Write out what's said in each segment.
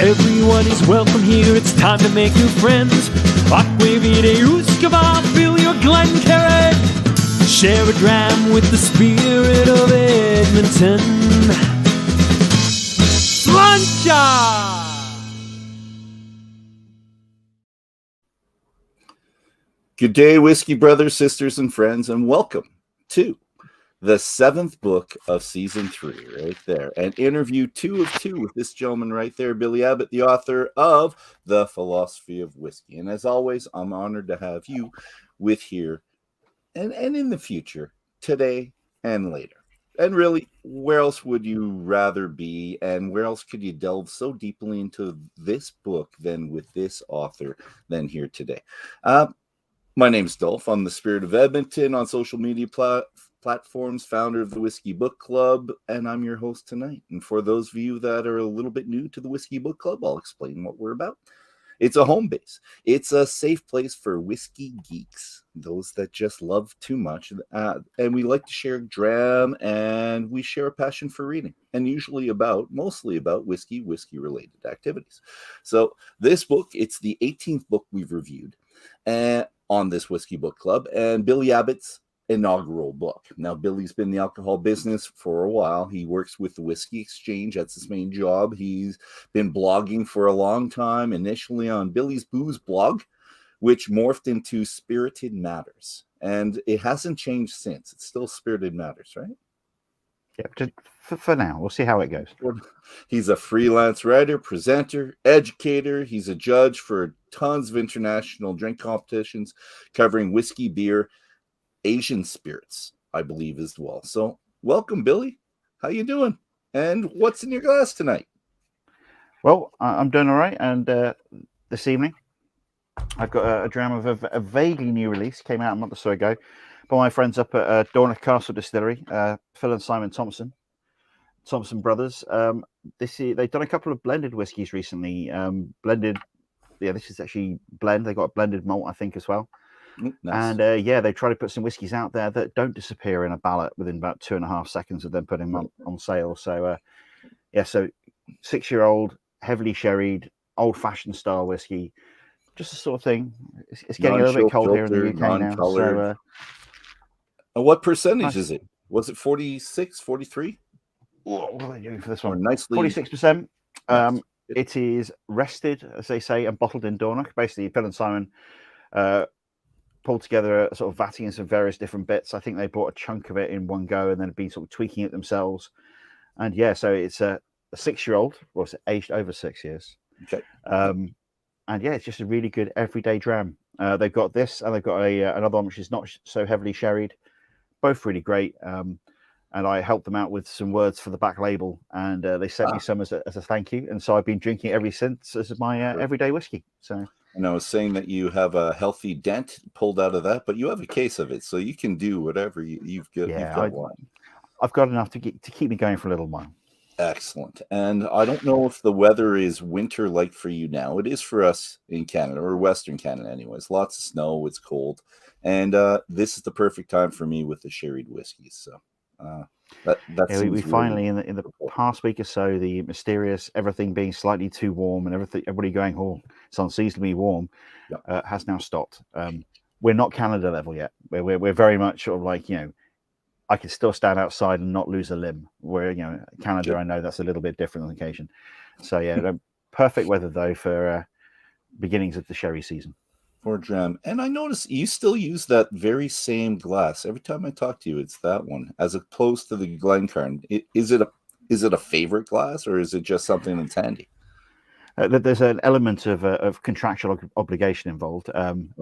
Everyone is welcome here, it's time to make new friends. Aquavide, Uskava, fill your Glencairn. Share a dram with the spirit of Edmonton. Luncha! Good day, whiskey brothers, sisters, and friends, and welcome to the 7th book of season 3, right there. And interview 2 of 2 with this gentleman right there, Billy Abbott, the author of The Philosophy of Whisky. And as always, I'm honored to have you with here and in the future, today and later. And really, where else would you rather be, and where else could you delve so deeply into this book than with this author than here today? My name's Dolph. I'm the Spirit of Edmonton on social media platforms, founder of the Whisky Book Club, and I'm your host tonight. And for those of you that are a little bit new to the Whisky Book Club, I'll explain what we're about. It's a home base. It's a safe place for whiskey geeks, those that just love too much. And we like to share dram, and we share a passion for reading, and mostly about whiskey-related activities. So this book, it's the 18th book we've reviewed on this Whisky Book Club, and Billy Abbott's inaugural book. Now, Billy's been in the alcohol business for a while. He works with the Whisky Exchange. That's his main job. He's been blogging for a long time, initially on Billy's Booze blog, which morphed into Spirited Matters. And it hasn't changed since. It's still Spirited Matters, right? Yeah, for now. We'll see how it goes. He's a freelance writer, presenter, educator. He's a judge for tons of international drink competitions covering whiskey, beer, Asian spirits, I believe, as well. So welcome, Billy. How you doing? And what's in your glass tonight? Well, I'm doing all right. And this evening, I've got a dram of a vaguely new release. Came out a month or so ago by my friends up at Dornoch Castle Distillery, Phil and Simon Thompson brothers. They've done a couple of blended whiskies recently. This is actually blend. They got a blended malt, I think, as well. Nice. And they try to put some whiskies out there that don't disappear in a ballot within about 2.5 seconds of them putting them on sale. So, so 6-year-old, heavily sherried, old-fashioned style whiskey, just the sort of thing. It's getting a little bit cold here in the UK now. So, what percentage is it? Was it 46, 43? What are they doing for this one? Nicely, 46%. It is rested, as they say, and bottled in Dornoch. Basically, Phil and Simon pulled together a sort of vatting in some various different bits. I think they bought a chunk of it in one go and then been sort of tweaking it themselves. And so it's a 6-year-old, well, it's aged over 6 years. Okay. It's just a really good everyday dram. They've got this, and they've got another one which is not so heavily sherried. Both really great. And I helped them out with some words for the back label, and they sent me some as a thank you. And so I've been drinking it ever since as my everyday whiskey. So. And I was saying that you have a healthy dent pulled out of that, but you have a case of it, so you can do whatever you've got. Yeah, I've got enough to keep me going for a little while. Excellent. And I don't know if the weather is winter-like for you now. It is for us in Canada, or Western Canada anyways. Lots of snow, it's cold. And this is the perfect time for me with the sherried whiskeys. So we finally, in the past week or so, the mysterious everything being slightly too warm and everybody going, oh, it's unseasonably warm, has now stopped. We're not Canada level yet. We're very much sort of like, I can still stand outside and not lose a limb. Where, Canada, I know that's a little bit different on occasion. So perfect weather though for beginnings of the sherry season. For dram. And I notice you still use that same glass. Every time I talk to you, it's that one, as opposed to the Glencairn. Is it a favorite glass, or is it just something that's handy? There's an element of contractual obligation involved.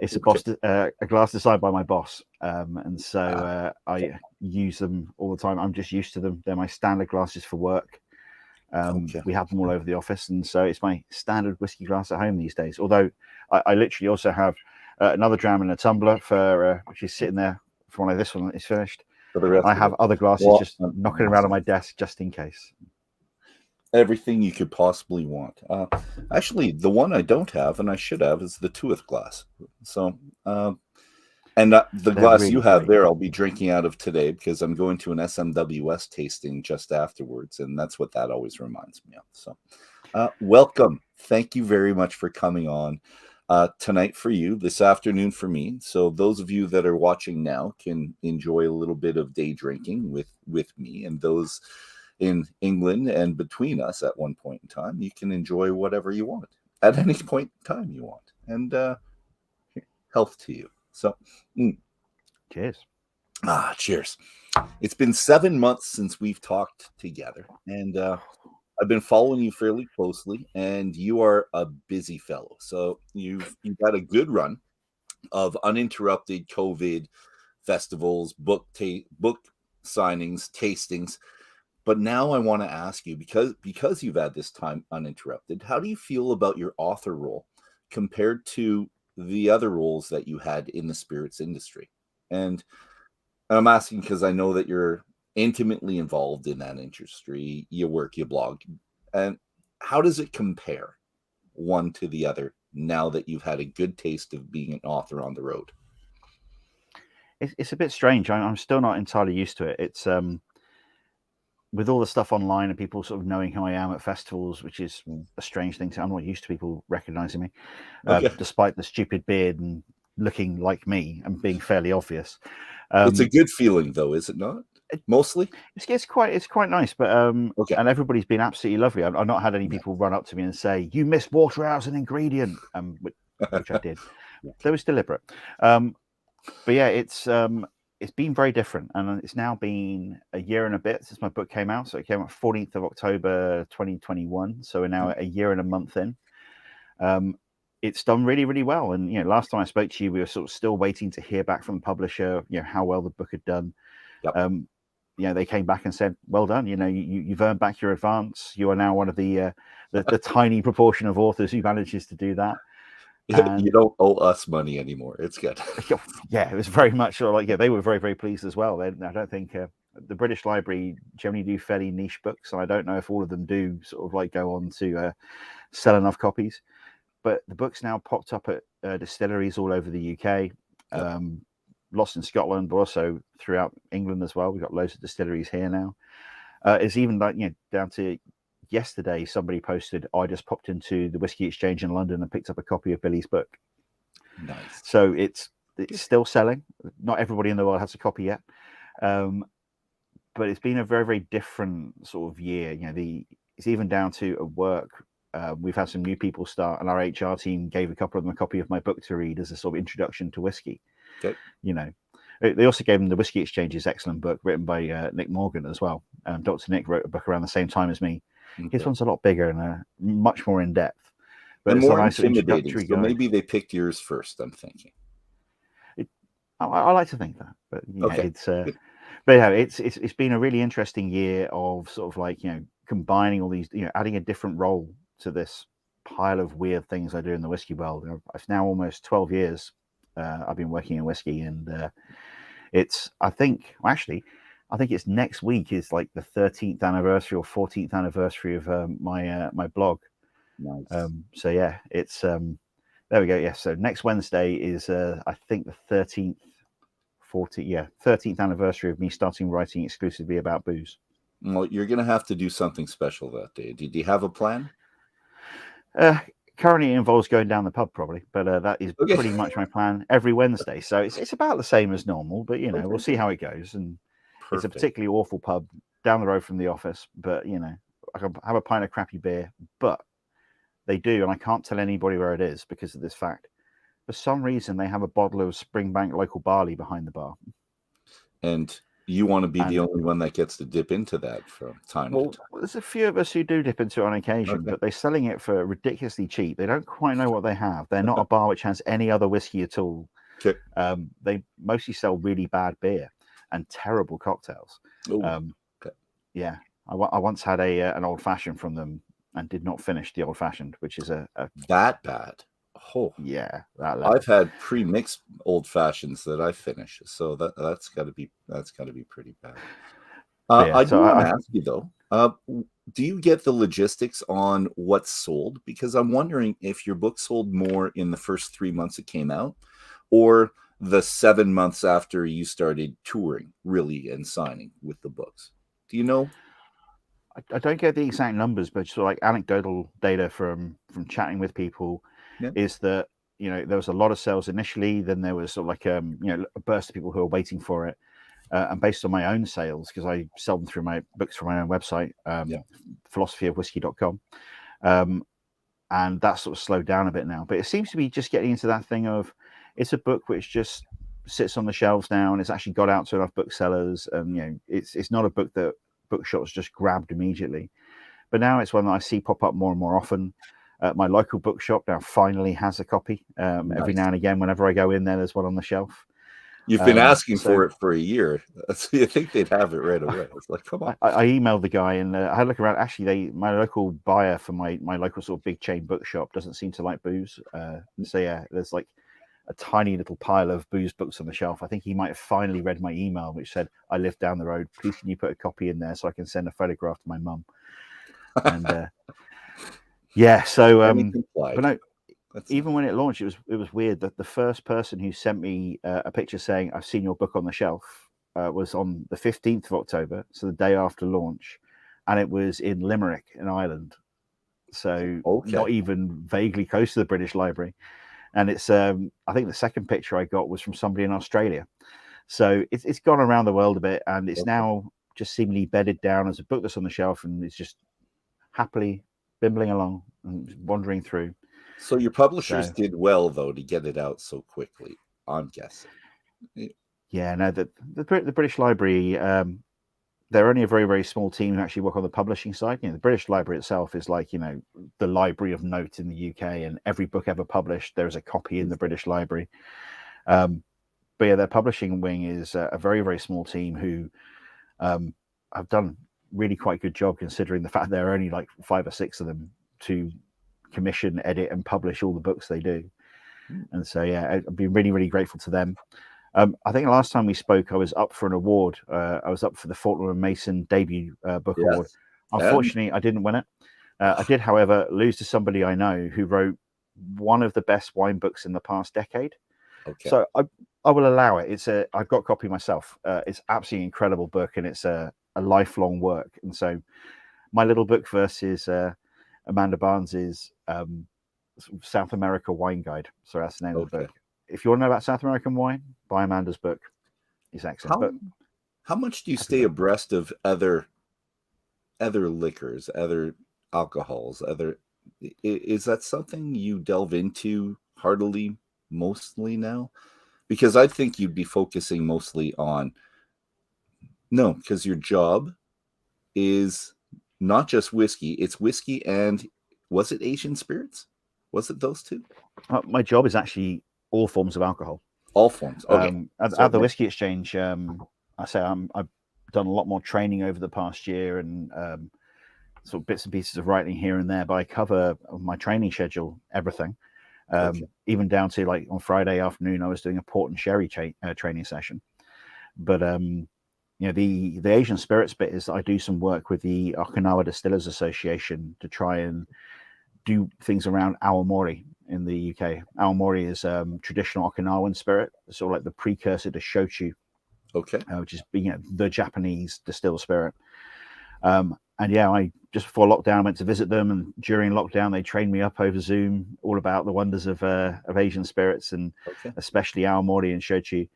It's a glass designed by my boss, and so I use them all the time. I'm just used to them. They're my standard glasses for work. We have them all over the office, and so it's my standard whiskey glass at home these days. Although I literally also have another dram and a tumbler which is sitting there for when this one is finished. I have other glasses just knocking around on my desk just in case. Everything you could possibly want. Actually, the one I don't have and I should have is the Tuath glass. So, the glass really you have there, I'll be drinking out of today because I'm going to an SMWS tasting just afterwards, and that's what that always reminds me of. So, welcome thank you very much for coming on tonight for you, this afternoon for me. So those of you that are watching now can enjoy a little bit of day drinking with me, and those in England and between us at one point in time, you can enjoy whatever you want at any point in time you want. And health to you. So, Cheers. Cheers. It's been 7 months since we've talked together, and I've been following you fairly closely, and you are a busy fellow. So you've had a good run of uninterrupted COVID festivals, book signings, tastings. But now I want to ask you, because you've had this time uninterrupted, how do you feel about your author role compared to the other roles that you had in the spirits industry? And I'm asking because I know that you're intimately involved in that industry. You work, you blog. And how does it compare one to the other now that you've had a good taste of being an author on the road? It's a bit strange. I'm still not entirely used to it. It's with all the stuff online and people sort of knowing who I am at festivals, which is a strange thing. I'm not used to people recognizing me, despite the stupid beard and looking like me and being fairly obvious. It's a good feeling, though, is it not? Mostly, it's quite nice, but and everybody's been absolutely lovely. I've not had any people run up to me and say, "You missed water as an ingredient," which I did. That was deliberate. But yeah, it's been very different, and it's now been a year and a bit since my book came out. So it came out 14th of October 2021. So we're now a year and a month in. It's done really, really well. And last time I spoke to you, we were sort of still waiting to hear back from the publisher, how well the book had done. Yep. They came back and said, "Well done. You've earned back your advance. You are now one of the tiny proportion of authors who manages to do that." And you don't owe us money anymore. It's good. Yeah, it was very much sort of like, they were very, very pleased as well. I don't think the British Library generally do fairly niche books, and I don't know if all of them do sort of like go on to sell enough copies. But the book's now popped up at distilleries all over the UK, lots in Scotland, but also throughout England as well. We've got loads of distilleries here now. It's even like, down to yesterday, somebody posted, "I just popped into the Whisky Exchange in London and picked up a copy of Billy's book." Nice. So it's still selling. Not everybody in the world has a copy yet. But it's been a very, very different sort of year. It's even down to at work. We've had some new people start, and our HR team gave a couple of them a copy of my book to read as a sort of introduction to whiskey. Okay. They also gave them the Whisky Exchange's excellent book written by Nick Morgan as well. Dr. Nick wrote a book around the same time as me. Okay. His one's a lot bigger and much more in depth, but it's more intimidating. So maybe they picked yours first, I'm thinking. I like to think that, but it's been a really interesting year of sort of like combining all these, adding a different role to this pile of weird things I do in the whiskey world. It's now almost 12 years I've been working in whiskey, and I think it's next week is like the 13th anniversary or 14th anniversary of my blog. Nice. So yeah, it's there we go. Yeah, so next Wednesday is I think the 13th anniversary of me starting writing exclusively about booze. Well, you're gonna have to do something special that day. Did you have a plan? Currently, it involves going down the pub probably, but that is pretty much my plan every Wednesday. So it's about the same as normal, but we'll see how it goes. And It's a particularly awful pub down the road from the office, but I can have a pint of crappy beer. But they do, and I can't tell anybody where it is because of this fact. For some reason, they have a bottle of Springbank local barley behind the bar. And you want to be the only one that gets to dip into that from time to time. There's a few of us who do dip into it on occasion, but they're selling it for ridiculously cheap. They don't quite know what they have. They're not a bar which has any other whiskey at all. Okay. They mostly sell really bad beer and terrible cocktails. Yeah, I once had an old fashioned from them and did not finish the old fashioned, which is a that bad. Oh yeah, I've had pre-mixed old fashions that I finish, so that's got to be pretty bad. I do want to ask you though, do you get the logistics on what's sold? Because I'm wondering if your book sold more in the first 3 months it came out, or the 7 months after you started touring really and signing with the books. Do you know? I don't get the exact numbers, but sort of like anecdotal data from chatting with people is that, you know, there was a lot of sales initially, then there was sort of like you know, a burst of people who are waiting for it. And based on my own sales, because I sell them through my books from my own website, philosophyofwhisky.com, and that sort of slowed down a bit now. But it seems to be just getting into that thing of, it's a book which just sits on the shelves now, and it's actually got out to enough booksellers, and you know, it's not a book that bookshops just grabbed immediately. But now it's one that I see pop up more and more often. My local bookshop now finally has a copy. Every now and again, whenever I go in there, there's one on the shelf. You've been asking for it for a year. So you think they'd have it right away. It's like, come on. I emailed the guy, and I had a look around. Actually, my local buyer for my local sort of big chain bookshop doesn't seem to like booze. So yeah, there's like a tiny little pile of booze books on the shelf. I think he might have finally read my email, which said, "I live down the road. Please, can you put a copy in there so I can send a photograph to my mum?" And yeah, so but no, even when it launched, it was weird that the first person who sent me a picture saying, "I've seen your book on the shelf," was on the 15th of October, so the day after launch, and it was in Limerick in Ireland, so not even vaguely close to the British Library. And it's I think the second picture I got was from somebody in Australia. So it's gone around the world a bit, and it's now just seemingly bedded down as a book that's on the shelf, and it's just happily bimbling along and wandering through. So your publishers did well, though, to get it out so quickly, I'm guessing. Yeah, no, the British Library, they're only a very, very small team who actually work on the publishing side. You know, the British Library itself is like, you know, the library of note in the UK, and every book ever published, there's a copy in the British Library. But yeah, their publishing wing is a very, very small team who have done really quite good job, considering the fact there are only like 5 or 6 of them to commission, edit, and publish all the books they do. And so yeah, I've been really, really grateful to them. I think last time we spoke, I was up for an award. I was up for the Fortnum and Mason debut book award. Unfortunately, I didn't win it. I did, however, lose to somebody I know who wrote one of the best wine books in the past decade. So I will allow it. I've got a copy myself. It's absolutely incredible book, and it's a lifelong work. And so my little book versus Amanda Barnes's South America Wine Guide. So that's the name of the book. If you want to know about South American wine, buy Amanda's book. It's excellent. How much do you stay abreast of other liquors, other alcohols, is that something you delve into heartily mostly now? Because I think you'd be focusing mostly on because your job is not just whiskey, it's whiskey and was it Asian spirits? Was it those two? My job is actually all forms of alcohol. All forms. Okay. At the Whisky Exchange, I've done a lot more training over the past year, and sort of bits and pieces of writing here and there. But I cover my training schedule, everything, even down to like on Friday afternoon, I was doing a port and sherry training session. But you know, the Asian spirits bit is I do some work with the Okinawa Distillers Association to try and do things around awamori in the UK. Awamori is traditional Okinawan spirit, sort of like the precursor to shochu, which is the Japanese distilled spirit. And yeah, I just before lockdown went to visit them, and during lockdown they trained me up over Zoom all about the wonders of Asian spirits, and especially awamori and shochu.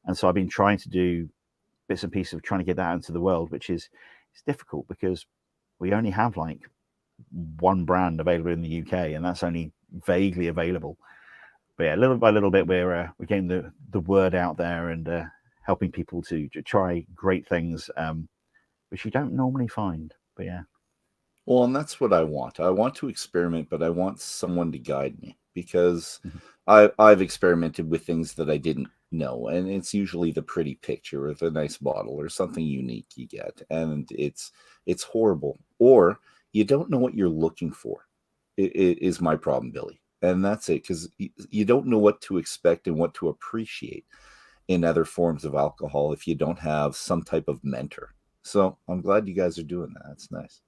And so I've been trying to do bits and pieces of trying to get that into the world, which is it's difficult because we only have like one brand available in the UK, and that's only vaguely available. But yeah, little by little bit, we're getting the word out there and helping people to try great things, which you don't normally find. But yeah. Well, and that's what I want. I want to experiment, but I want someone to guide me, because I've experimented with things that I didn't know, and it's usually the pretty picture with a nice bottle or something unique you get, and it's horrible, or you don't know what you're looking for. It is my problem, Billy, and that's it, because you don't know what to expect and what to appreciate in other forms of alcohol if you don't have some type of mentor. So I'm glad you guys are doing that. It's nice.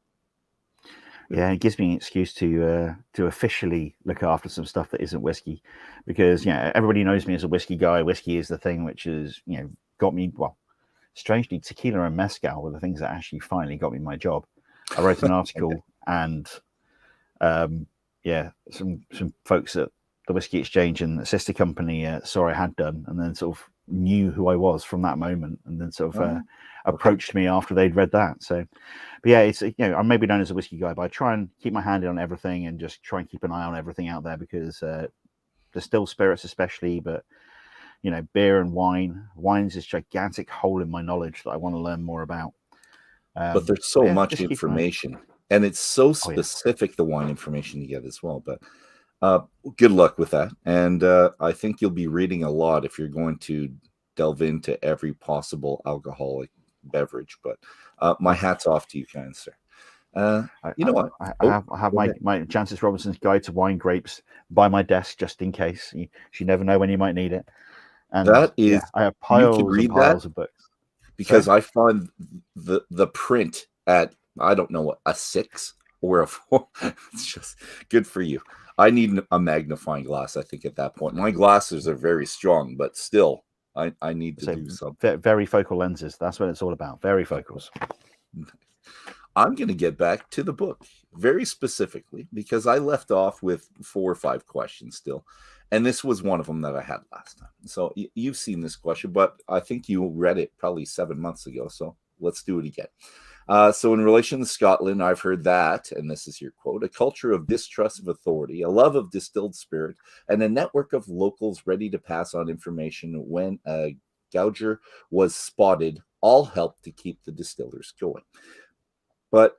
Yeah, it gives me an excuse to officially look after some stuff that isn't whiskey, because everybody knows me as a whiskey guy. Whiskey is the thing which is got me. Well, strangely, tequila and mezcal were the things that actually finally got me my job. I wrote an article, and some folks at the Whisky Exchange and the sister company saw I had done, and then sort of knew who I was from that moment, and then sort of approached me after they'd read that. So, but yeah, it's I'm maybe known as a whiskey guy, but I try and keep my hand in on everything and just try and keep an eye on everything out there, because distilled spirits especially, but beer and wine's this gigantic hole in my knowledge that I want to learn more about. But there's so much information, and it's so specific, the wine information you get as well. But good luck with that. And I think you'll be reading a lot if you're going to delve into every possible alcoholic beverage. But my hat's off to you, kind sir. What? I have my Jancis Robinson's Guide to Wine Grapes by my desk, just in case. You never know when you might need it. And that is, I have piles and piles of books. Because I find the print at, I don't know what, a 6 or a 4. It's just good for you. I need a magnifying glass, I think, at that point. My glasses are very strong, but still, I need to do something. Varifocal lenses. That's what it's all about. Varifocals. I'm going to get back to the book very specifically, because I left off with 4 or 5 questions still. And this was one of them that I had last time. So you've seen this question, but I think you read it probably 7 months ago. So let's do it again. So in relation to Scotland, I've heard that, and this is your quote, a culture of distrust of authority, a love of distilled spirit, and a network of locals ready to pass on information when a gouger was spotted, all helped to keep the distillers going. But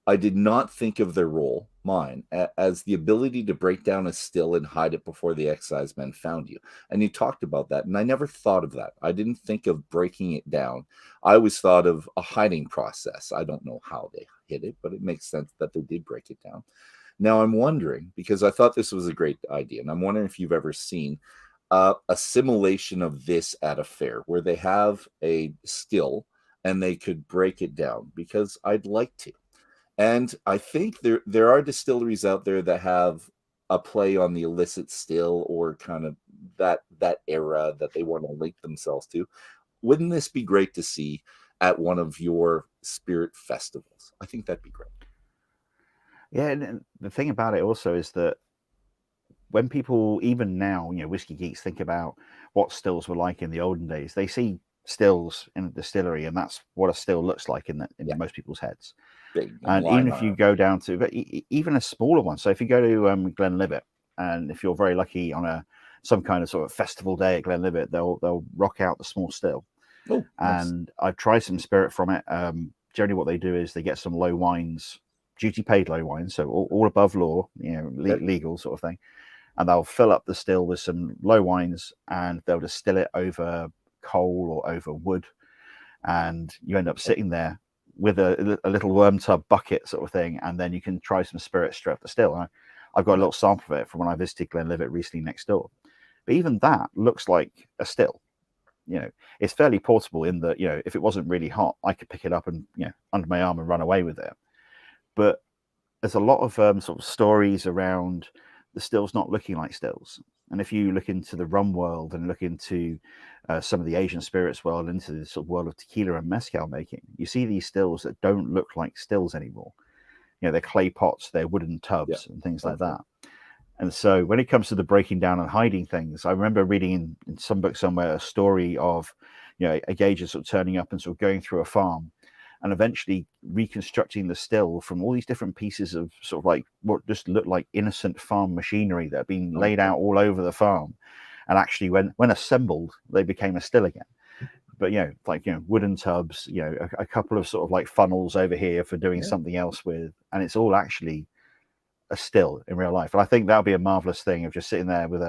I did not think of their role, mine, as the ability to break down a still and hide it before the excise men found you. And you talked about that, and I never thought of that. I didn't think of breaking it down. I always thought of a hiding process. I don't know how they hid it, but it makes sense that they did break it down. Now I'm wondering, because I thought this was a great idea, and I'm wondering if you've ever seen a simulation of this at a fair, where they have a still and they could break it down, because I'd like to. And I think there are distilleries out there that have a play on the illicit still, or kind of that era that they want to link themselves to. Wouldn't this be great to see at one of your spirit festivals? I think that'd be great. Yeah, and the thing about it also is that when people, even now, whiskey geeks think about what stills were like in the olden days, they see stills in a distillery, and that's what a still looks like in most people's heads. And even if you go down to even a smaller one, so if you go to Glenlivet, and if you're very lucky on some kind of sort of festival day at Glenlivet, they'll rock out the small still. Oh, and nice. I've tried some spirit from it. Generally, what they do is they get some low wines, duty paid low wines, so all above law, legal sort of thing, and they'll fill up the still with some low wines, and they'll distill it over coal or over wood, and you end up sitting there with a little worm tub bucket sort of thing, and then you can try some spirit straight off the still. I've got a little sample of it from when I visited Glenlivet recently next door. But even that looks like a still. It's fairly portable in that, if it wasn't really hot, I could pick it up and, under my arm and run away with it. But there's a lot of sort of stories around the stills not looking like stills. And if you look into the rum world and look into some of the Asian spirits world, into the sort of world of tequila and mezcal making, you see these stills that don't look like stills anymore. They're clay pots, they're wooden tubs and things like that. And so when it comes to the breaking down and hiding things, I remember reading in some book somewhere a story of, a gauger sort of turning up and sort of going through a farm and eventually reconstructing the still from all these different pieces of sort of like what just looked like innocent farm machinery that had been laid out all over the farm. And actually when assembled, they became a still again. But, wooden tubs, a couple of sort of like funnels over here for doing something else with, and it's all actually a still in real life. And I think that'll be a marvelous thing of just sitting there with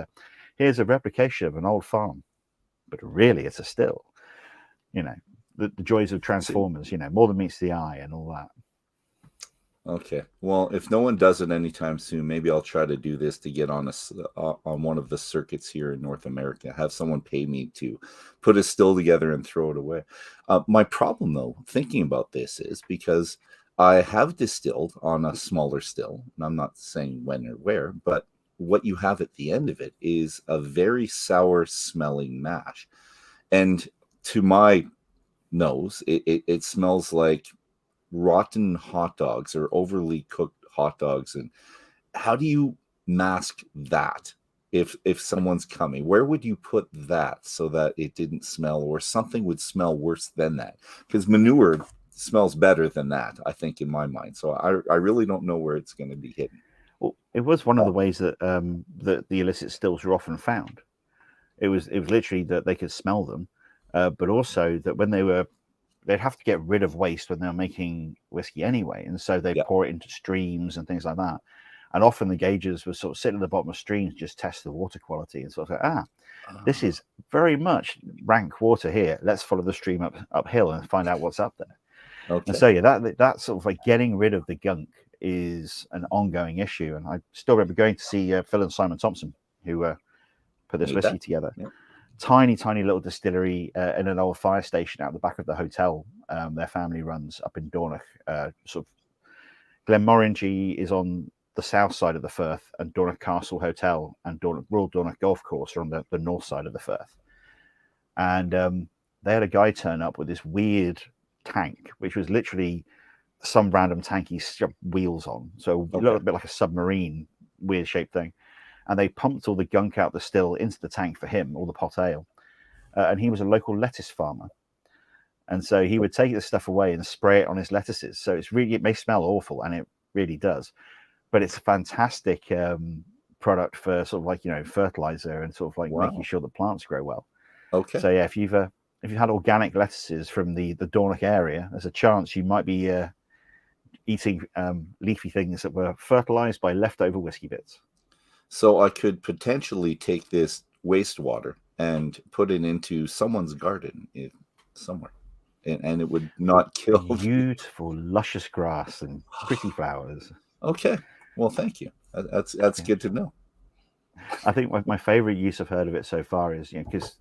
here's a replication of an old farm, but really it's a still. The joys of Transformers, more than meets the eye and all that. Okay. Well, if no one does it anytime soon, maybe I'll try to do this to get on one of the circuits here in North America. Have someone pay me to put a still together and throw it away. My problem, though, thinking about this is because I have distilled on a smaller still, and I'm not saying when or where, but what you have at the end of it is a very sour smelling mash. And to my nose, it smells like rotten hot dogs or overly cooked hot dogs, and how do you mask that if someone's coming? Where would you put that so that it didn't smell, or something would smell worse than that? Because manure smells better than that, I think, in my mind. So I really don't know where it's going to be hidden. Well, it was one of the ways that the illicit stills were often found. It was literally that they could smell them, but also that when they'd have to get rid of waste when they were making whiskey anyway, and so they pour it into streams and things like that. And often the gauges would sort of sit at the bottom of streams, just test the water quality, and sort of go, this is very much rank water here. Let's follow the stream uphill and find out what's up there. Okay. And so that sort of like getting rid of the gunk is an ongoing issue. And I still remember going to see Phil and Simon Thompson, who put this whiskey together. Yeah. Tiny little distillery in an old fire station out the back of the hotel their family runs up in Dornoch. Sort of Glenmorangie is on the south side of the Firth, and Dornoch Castle Hotel and Royal Dornoch Golf Course are on the north side of the Firth. And they had a guy turn up with this weird tank, which was literally some random tank he strapped wheels on. So a little bit like a submarine, weird shaped thing. And they pumped all the gunk out the still into the tank for him, all the pot ale. And he was a local lettuce farmer. And so he would take this stuff away and spray it on his lettuces. So it may smell awful, and it really does. But it's a fantastic product for sort of like, fertilizer and sort of like making sure the plants grow well. Okay. So yeah, if you've had organic lettuces from the Dornoch area, there's a chance you might be eating leafy things that were fertilized by leftover whiskey bits. So I could potentially take this wastewater and put it into someone's garden somewhere, and it would not kill. Beautiful, luscious grass and pretty flowers. Okay. Well, thank you. That's good to know. I think my favorite use I've heard of it so far is, because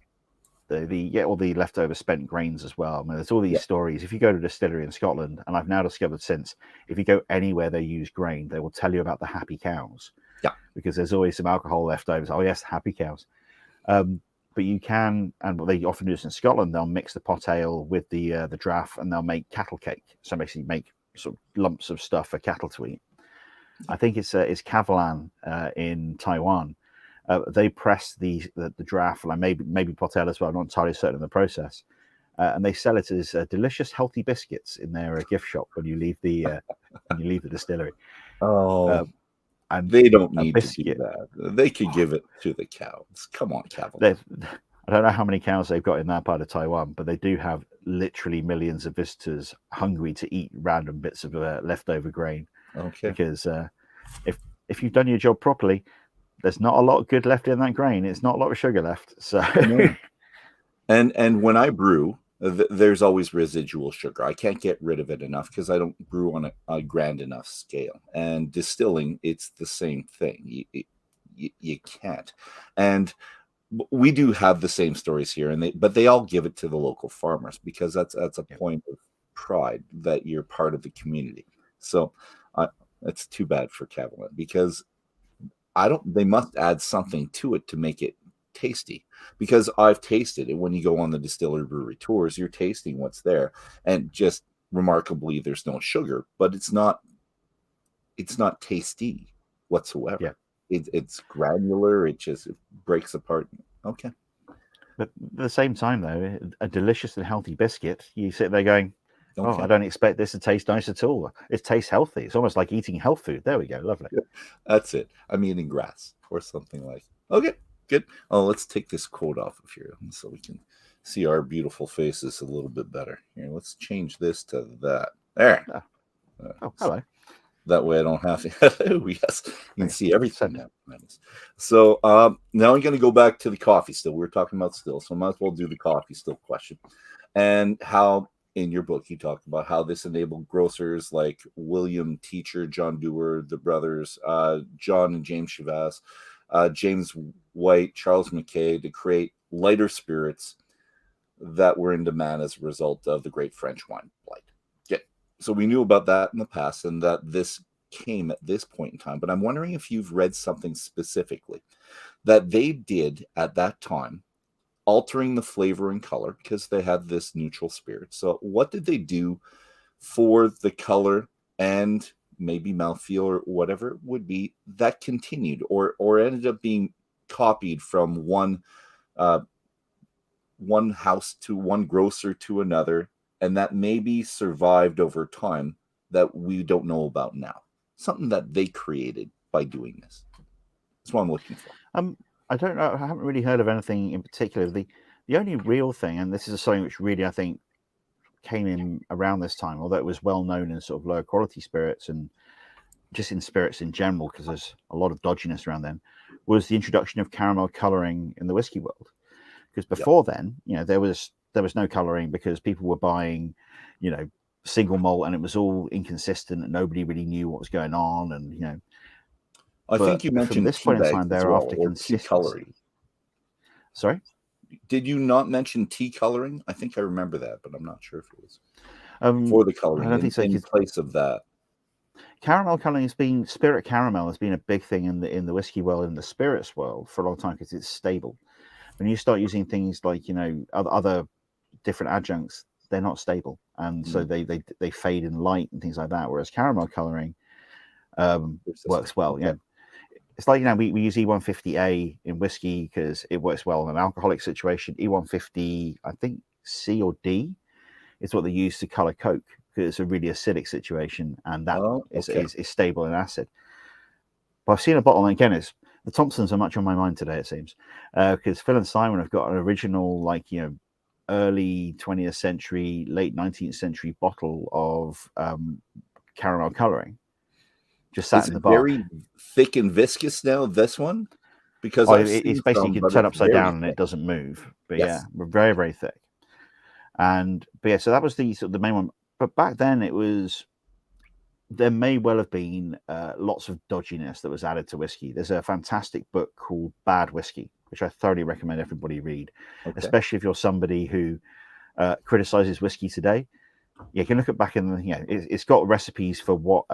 all the leftover spent grains as well. I mean, there's all these stories. If you go to a distillery in Scotland, and I've now discovered since, if you go anywhere they use grain, they will tell you about the happy cows. Yeah. Because there's always some alcohol leftovers. Oh yes, happy cows. But you can, and what they often do is in Scotland, they'll mix the pot ale with the draff, and they'll make cattle cake. So basically make sort of lumps of stuff for cattle to eat. I think it's Kavalan in Taiwan. They press the draft, and maybe pot ale as well. I'm not entirely certain of the process, and they sell it as delicious, healthy biscuits in their gift shop when you leave the distillery. And they don't need to do that. They could give it to the cows. Come on, Kavalan. I don't know how many cows they've got in that part of Taiwan, but they do have literally millions of visitors hungry to eat random bits of leftover grain. Okay. Because if you've done your job properly, there's not a lot good left in that grain. It's not a lot of sugar left. So, and when I brew, there's always residual sugar. I can't get rid of it enough because I don't brew on a grand enough scale. And distilling, it's the same thing. You can't. And we do have the same stories here, but they all give it to the local farmers because that's a point of pride that you're part of the community. So it's too bad for Kavalan because they must add something to it to make it tasty, because I've tasted it. When you go on the distillery brewery tours, you're tasting what's there, and just remarkably, there's no sugar, but it's not tasty whatsoever. Yeah. It's granular. It just breaks apart. Okay. But at the same time, though, a delicious and healthy biscuit, you sit there going, okay. I don't expect this to taste nice at all. It tastes healthy. It's almost like eating health food. There we go. Lovely. That's it. I'm eating grass or something like. Okay, good. Oh, let's take this quote off of here so we can see our beautiful faces a little bit better. Here, let's change this to that. There. Hello. That way I don't have to. Hello, yes. You can see everything now. So now I'm going to go back to the coffee still. We were talking about still, so I might as well do the coffee still question. And how, in your book, you talk about how this enabled grocers like William Teacher, John Dewar, the brothers, John and James Chavas, James White, Charles McKay, to create lighter spirits that were in demand as a result of the great French wine blight. So we knew about that in the past and that this came at this point in time. But I'm wondering if you've read something specifically that they did at that time, altering the flavor and color because they had this neutral spirit. So what did they do for the color and maybe mouthfeel or whatever it would be, that continued or ended up being copied from one house to one grocer to another, and that maybe survived over time that we don't know about now. Something that they created by doing this. That's what I'm looking for. I don't know. I haven't really heard of anything in particular. The only real thing, and this is something which really I think came in around this time, although it was well known in sort of lower quality spirits and just in spirits in general, because there's a lot of dodginess around then, was the introduction of caramel coloring in the whiskey world. Because before then, there was no coloring because people were buying, single malt, and it was all inconsistent and nobody really knew what was going on. And I think you mentioned this point in time, they're after consistency. Coloring. Sorry, did you not mention tea coloring? I think I remember that, but I'm not sure if it was for the coloring. I don't think so. In place of that, caramel coloring spirit caramel has been a big thing in the whiskey world, in the spirits world for a long time, because it's stable. When you start using things like other different adjuncts, they're not stable, and so they fade in light and things like that. Whereas caramel coloring works well. It's like we use E150A in whiskey because it works well in an alcoholic situation. E150, I think C or D, is what they use to color Coke because it's a really acidic situation, and that is stable in acid. But I've seen a bottle, and again, the Thompsons are much on my mind today, it seems, because Phil and Simon have got an original, early 20th century, late 19th century bottle of caramel coloring. Just sat in the bar. Very thick and viscous now, this one? Because it's basically you can turn upside down and it doesn't move. But we're very, very thick. So that was the main one. But back then there may well have been lots of dodginess that was added to whiskey. There's a fantastic book called Bad Whiskey, which I thoroughly recommend everybody read, especially if you're somebody who criticizes whiskey today. You can look at back in it's got recipes for what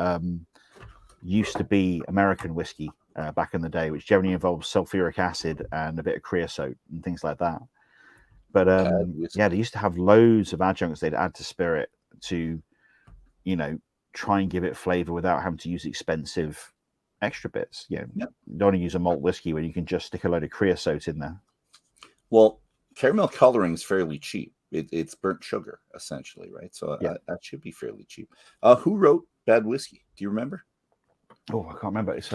used to be American whiskey back in the day, which generally involves sulfuric acid and a bit of creosote and things like that. But they used to have loads of adjuncts they'd add to spirit to, try and give it flavor without having to use expensive extra bits. You don't want to use a malt whiskey when you can just stick a load of creosote in there. Well, caramel coloring is fairly cheap. It's burnt sugar, essentially, right? So that should be fairly cheap. Who wrote Bad Whiskey? Do you remember? Oh, I can't remember. It's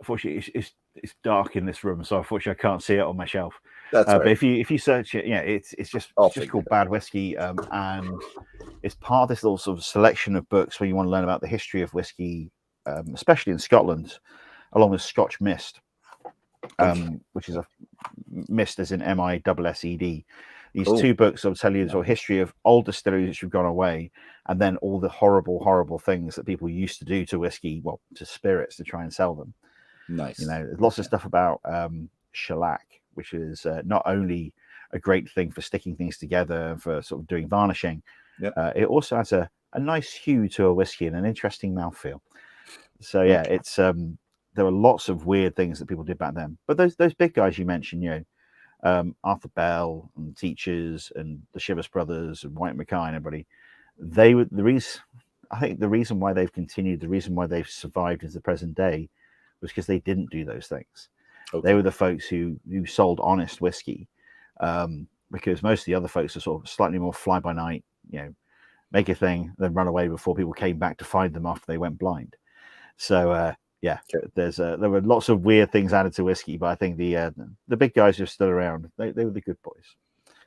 unfortunately it's dark in this room, so unfortunately I can't see it on my shelf. That's right. But if you search it, it's just called Bad Whiskey, and it's part of this little sort of selection of books where you want to learn about the history of whiskey, especially in Scotland, along with Scotch Mist, which is a mist as in MISSED. These two books will tell you the sort of history of old distilleries which have gone away, and then all the horrible, horrible things that people used to do to whiskey, to spirits, to try and sell them. Nice. There's lots of stuff about shellac, which is not only a great thing for sticking things together, for sort of doing varnishing, it also has a nice hue to a whiskey and an interesting mouthfeel. So it's there were lots of weird things that people did back then. But those big guys you mentioned, Arthur Bell and Teachers and the Shivers Brothers and White Mackay and everybody, they were the reason why they've continued, the reason why they've survived into the present day was because they didn't do those things. They were the folks who sold honest whiskey, because most of the other folks are sort of slightly more fly by night, make a thing, then run away before people came back to find them after they went blind. So there were lots of weird things added to whiskey, but I think the big guys who are still around, they were the good boys.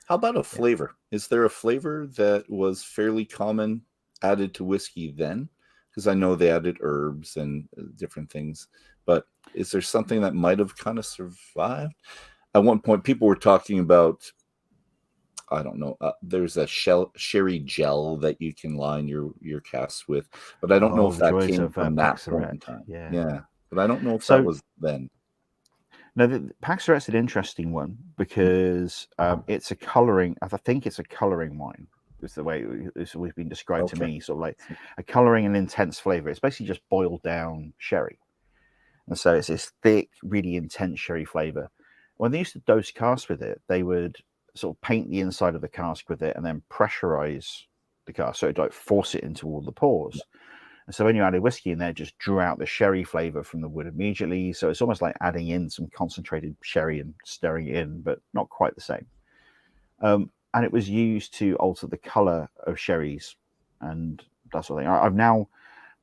How about a flavor? Is there a flavor that was fairly common added to whiskey then? Because I know they added herbs and different things, but is there something that might have kind of survived? At one point, people were talking about, I don't know, there's a sherry gel that you can line your casks with, but I don't know if that came from that point in time. Yeah, but I don't know if that was then. No, the Paxorat's an interesting one because it's a coloring. I think it's a coloring wine. Is the way it's always been described to me, sort of like a coloring and intense flavor. It's basically just boiled down sherry, and so it's this thick, really intense sherry flavor. When they used to dose casks with it, they would sort of paint the inside of the cask with it and then pressurize the cask, so it like force it into all the pores. And so when you added whiskey in there, it just drew out the sherry flavor from the wood immediately. So it's almost like adding in some concentrated sherry and stirring it in, but not quite the same. And it was used to alter the color of sherries and that sort of thing. I've now,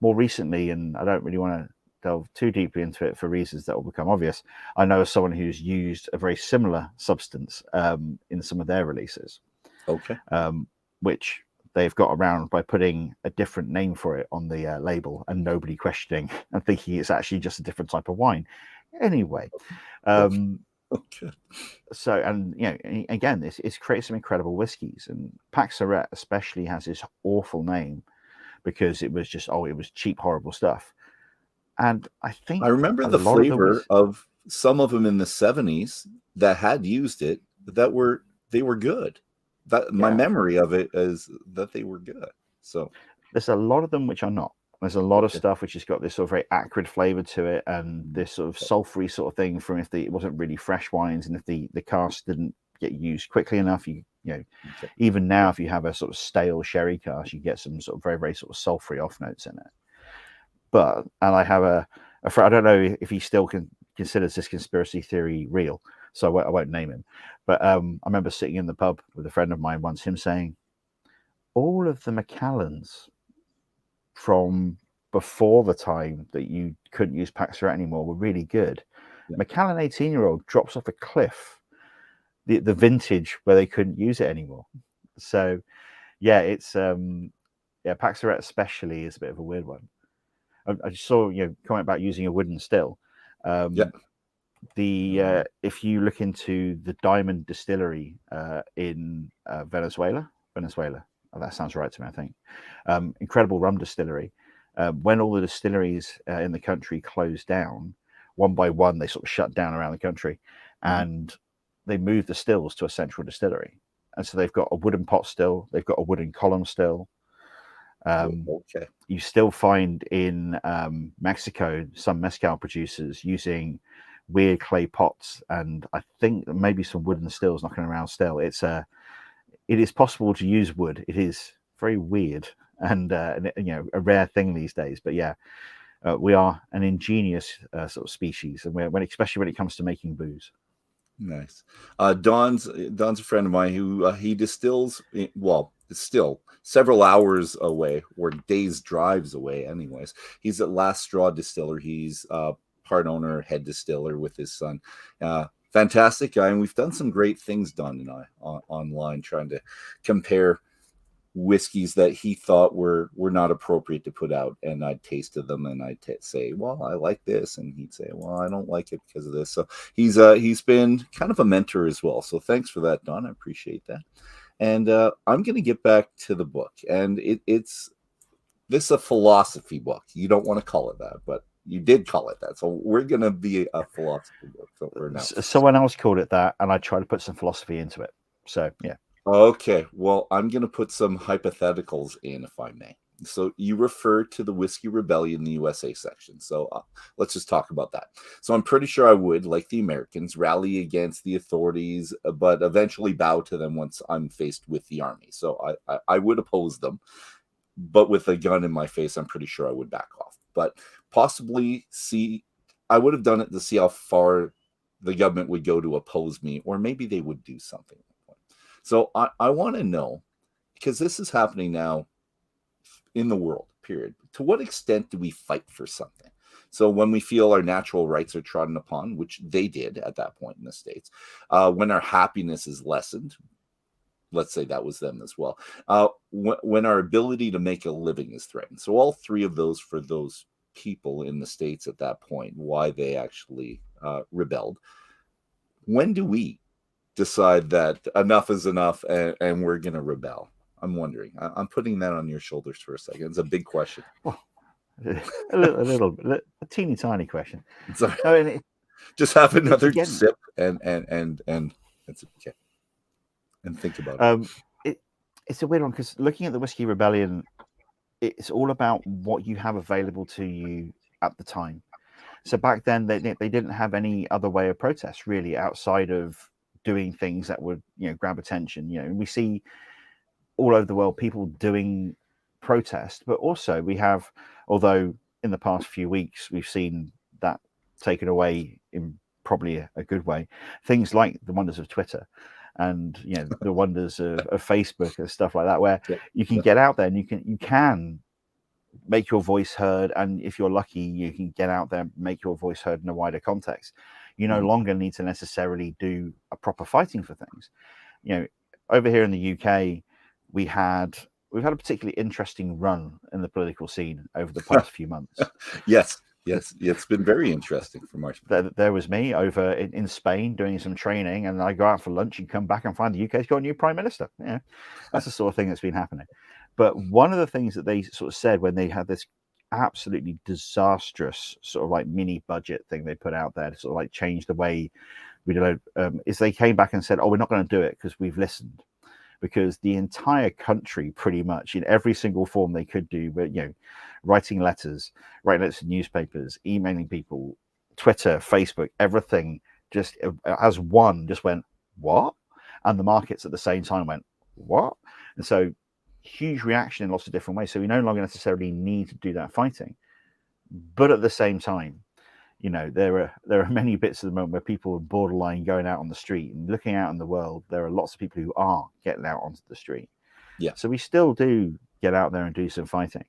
more recently, and I don't really want to delve too deeply into it for reasons that will become obvious, I know someone who's used a very similar substance in some of their releases. Okay. Which they've got around by putting a different name for it on the label and nobody questioning and thinking it's actually just a different type of wine. Anyway, okay. So, and you know, again, it's created some incredible whiskies, and Paxorat especially has this awful name because it was just it was cheap, horrible stuff. And I think I remember the flavor of some of them in the 70s that had used it that they were good. That my memory of it is that they were good. So there's a lot of them which are not. There's a lot of stuff which has got this sort of very acrid flavor to it, and this sort of sulfury sort of thing from if it wasn't really fresh wines, and if the cask didn't get used quickly enough. You know, even now if you have a sort of stale sherry cask, you get some sort of very, very sort of sulfury off notes in it. But and I have a friend, I don't know if he still considers this conspiracy theory real, so I won't name him. But I remember sitting in the pub with a friend of mine once, him saying, all of the Macallans from before the time that you couldn't use Paxorat anymore were really good. Macallan 18-year-old drops off a cliff, the vintage where they couldn't use it anymore. So yeah, it's Paxorat especially is a bit of a weird one. I just saw comment about using a wooden still. If you look into the Diamond Distillery in Venezuela, that sounds right to me, I think. Incredible rum distillery. When all the distilleries in the country closed down, one by one, they sort of shut down around the country, and they moved the stills to a central distillery. And so they've got a wooden pot still, they've got a wooden column still. You still find in Mexico some mezcal producers using weird clay pots, and I think maybe some wooden stills knocking around still. It is possible to use wood. It is very weird and a rare thing these days. But we are an ingenious sort of species, and especially when it comes to making booze. Nice. Don's a friend of mine who he distills. It's still several hours away or days drives away. Anyways, he's at Last Straw Distiller. He's part owner, head distiller with his son. Fantastic guy, and we've done some great things, Don and I, online, trying to compare whiskeys that he thought were not appropriate to put out, and I'd tasted them, and I'd say, well, I like this, and he'd say, well, I don't like it because of this. So he's been kind of a mentor as well. So thanks for that, Don. I appreciate that. And I'm going to get back to the book, and this is a philosophy book. You don't want to call it that, but you did call it that, so we're going to be a philosophy book. So we're now. Someone else called it that, and I tried to put some philosophy into it. So yeah. Okay, well, I'm going to put some hypotheticals in, if I may. So you refer to the Whisky Rebellion in the USA section. So let's just talk about that. So I'm pretty sure I would, like the Americans, rally against the authorities, but eventually bow to them once I'm faced with the army. So I would oppose them, but with a gun in my face, I'm pretty sure I would back off. But possibly I would have done it to see how far the government would go to oppose me, or maybe they would do something. So I want to know, because this is happening now in the world, period. To what extent do we fight for something? So when we feel our natural rights are trodden upon, which they did at that point in the States, when our happiness is lessened, let's say that was them as well, when our ability to make a living is threatened. So all three of those for those people in the States at that point, why they actually rebelled. When do we decide that enough is enough and we're going to rebel? I'm wondering. I'm putting that on your shoulders for a second. It's a big question. Well, a teeny tiny question. Sorry. I mean, just have another sip and it's okay. And think about it. It's a weird one, because looking at the Whisky Rebellion, it's all about what you have available to you at the time. So back then, they didn't have any other way of protest really outside of doing things that would grab attention. And we see all over the world, people doing protest, but also we have, although in the past few weeks we've seen that taken away in probably a good way, things like the wonders of Twitter and the wonders of Facebook and stuff like that, where you can get out there and you can make your voice heard, and if you're lucky you can get out there and make your voice heard in a wider context. You no longer need to necessarily do a proper fighting for things. Over here in the UK, we've had a particularly interesting run in the political scene over the past few months. Yes, it's been very interesting for March. There was me over in Spain doing some training, and I go out for lunch and come back and find the UK's got a new prime minister. That's the sort of thing that's been happening. But one of the things that they sort of said when they had this absolutely disastrous sort of like mini budget thing they put out there to sort of like change the way we do it, is they came back and said, oh, we're not going to do it because we've listened. Because the entire country, pretty much in every single form they could do, but writing letters to newspapers, emailing people, Twitter, Facebook, everything just as one just went, what? And the markets at the same time went, what? And so huge reaction in lots of different ways. So we no longer necessarily need to do that fighting. But at the same time, there are many bits at the moment where people are borderline going out on the street and looking out in the world. There are lots of people who are getting out onto the street. Yeah. So we still do get out there and do some fighting,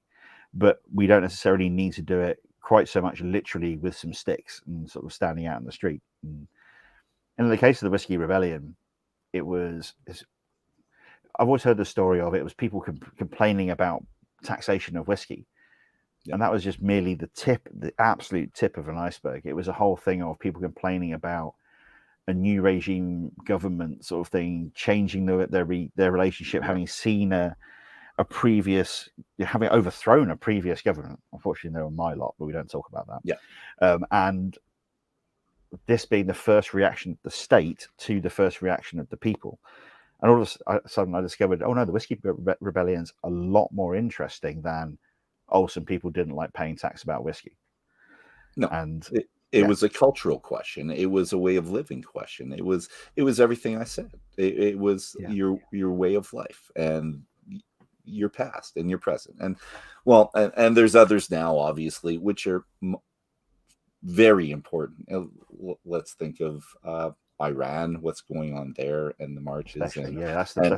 but we don't necessarily need to do it quite so much literally with some sticks and sort of standing out in the street. And in the case of the Whisky Rebellion, I've always heard the story of it. It was people complaining about taxation of whiskey. Yeah. And that was just merely the absolute tip of an iceberg. It was a whole thing of people complaining about a new regime government sort of thing, changing their relationship, having seen having overthrown a previous government. Unfortunately, they were my lot, but we don't talk about that. Yeah. And this being the first reaction of the state to the first reaction of the people. And all of a sudden I discovered, oh no, the Whisky Rebellion's a lot more interesting than, some people didn't like paying tax about whiskey. No, and it was a cultural question. It was a way of living question. It was everything I said. It was your way of life and your past and your present. And and there's others now, obviously, which are very important. Let's think of Iran, what's going on there, and the marches, that's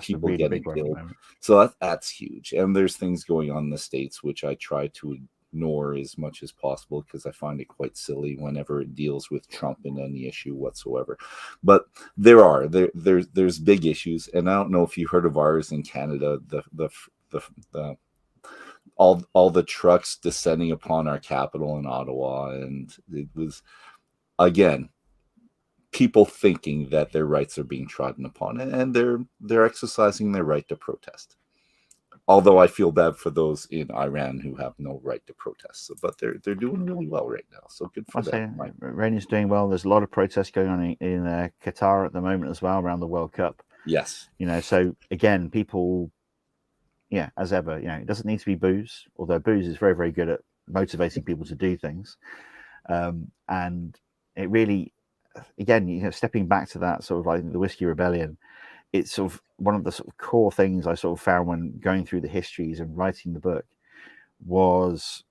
people really getting killed. So that's huge. And there's things going on in the States which I try to ignore as much as possible because I find it quite silly whenever it deals with Trump in any issue whatsoever. But there's big issues, and I don't know if you heard of ours in Canada. The all the trucks descending upon our capital in Ottawa, and it was again. People thinking that their rights are being trodden upon, and they're exercising their right to protest. Although I feel bad for those in Iran who have no right to protest, but they're doing really well right now. So good for them. Iran is doing well. There's a lot of protests going on in Qatar at the moment as well around the World Cup. Yes, so again, people, as ever, it doesn't need to be booze, although booze is very, very good at motivating people to do things, and it really. Again, stepping back to that sort of like the Whisky Rebellion, it's sort of one of the sort of core things I sort of found when going through the histories and writing the book was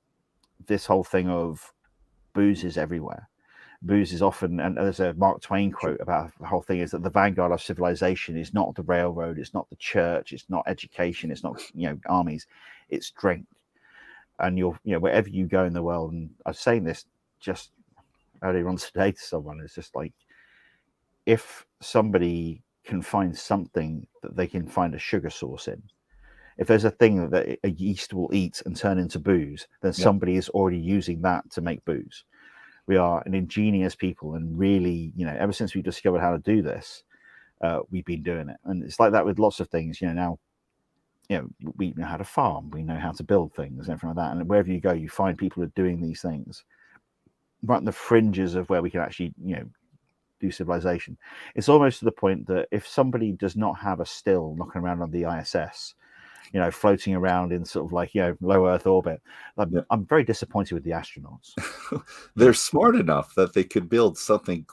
this whole thing of booze is everywhere. Booze is often, and there's a Mark Twain quote about the whole thing is that the vanguard of civilization is not the railroad, it's not the church, it's not education, it's not armies, it's drink. And wherever you go in the world, and I was saying this just earlier on today to someone, it's just like if somebody can find something that they can find a sugar source in, if there's a thing that a yeast will eat and turn into booze, then somebody is already using that to make booze. We are an ingenious people, and really, ever since we discovered how to do this, we've been doing it. And it's like that with lots of things. Now, we know how to farm, we know how to build things, and everything like that. And wherever you go, you find people are doing these things right on the fringes of where we can actually, do civilization. It's almost to the point that if somebody does not have a still knocking around on the ISS, floating around in sort of like, low Earth orbit, I'm very disappointed with the astronauts. They're smart enough that they could build something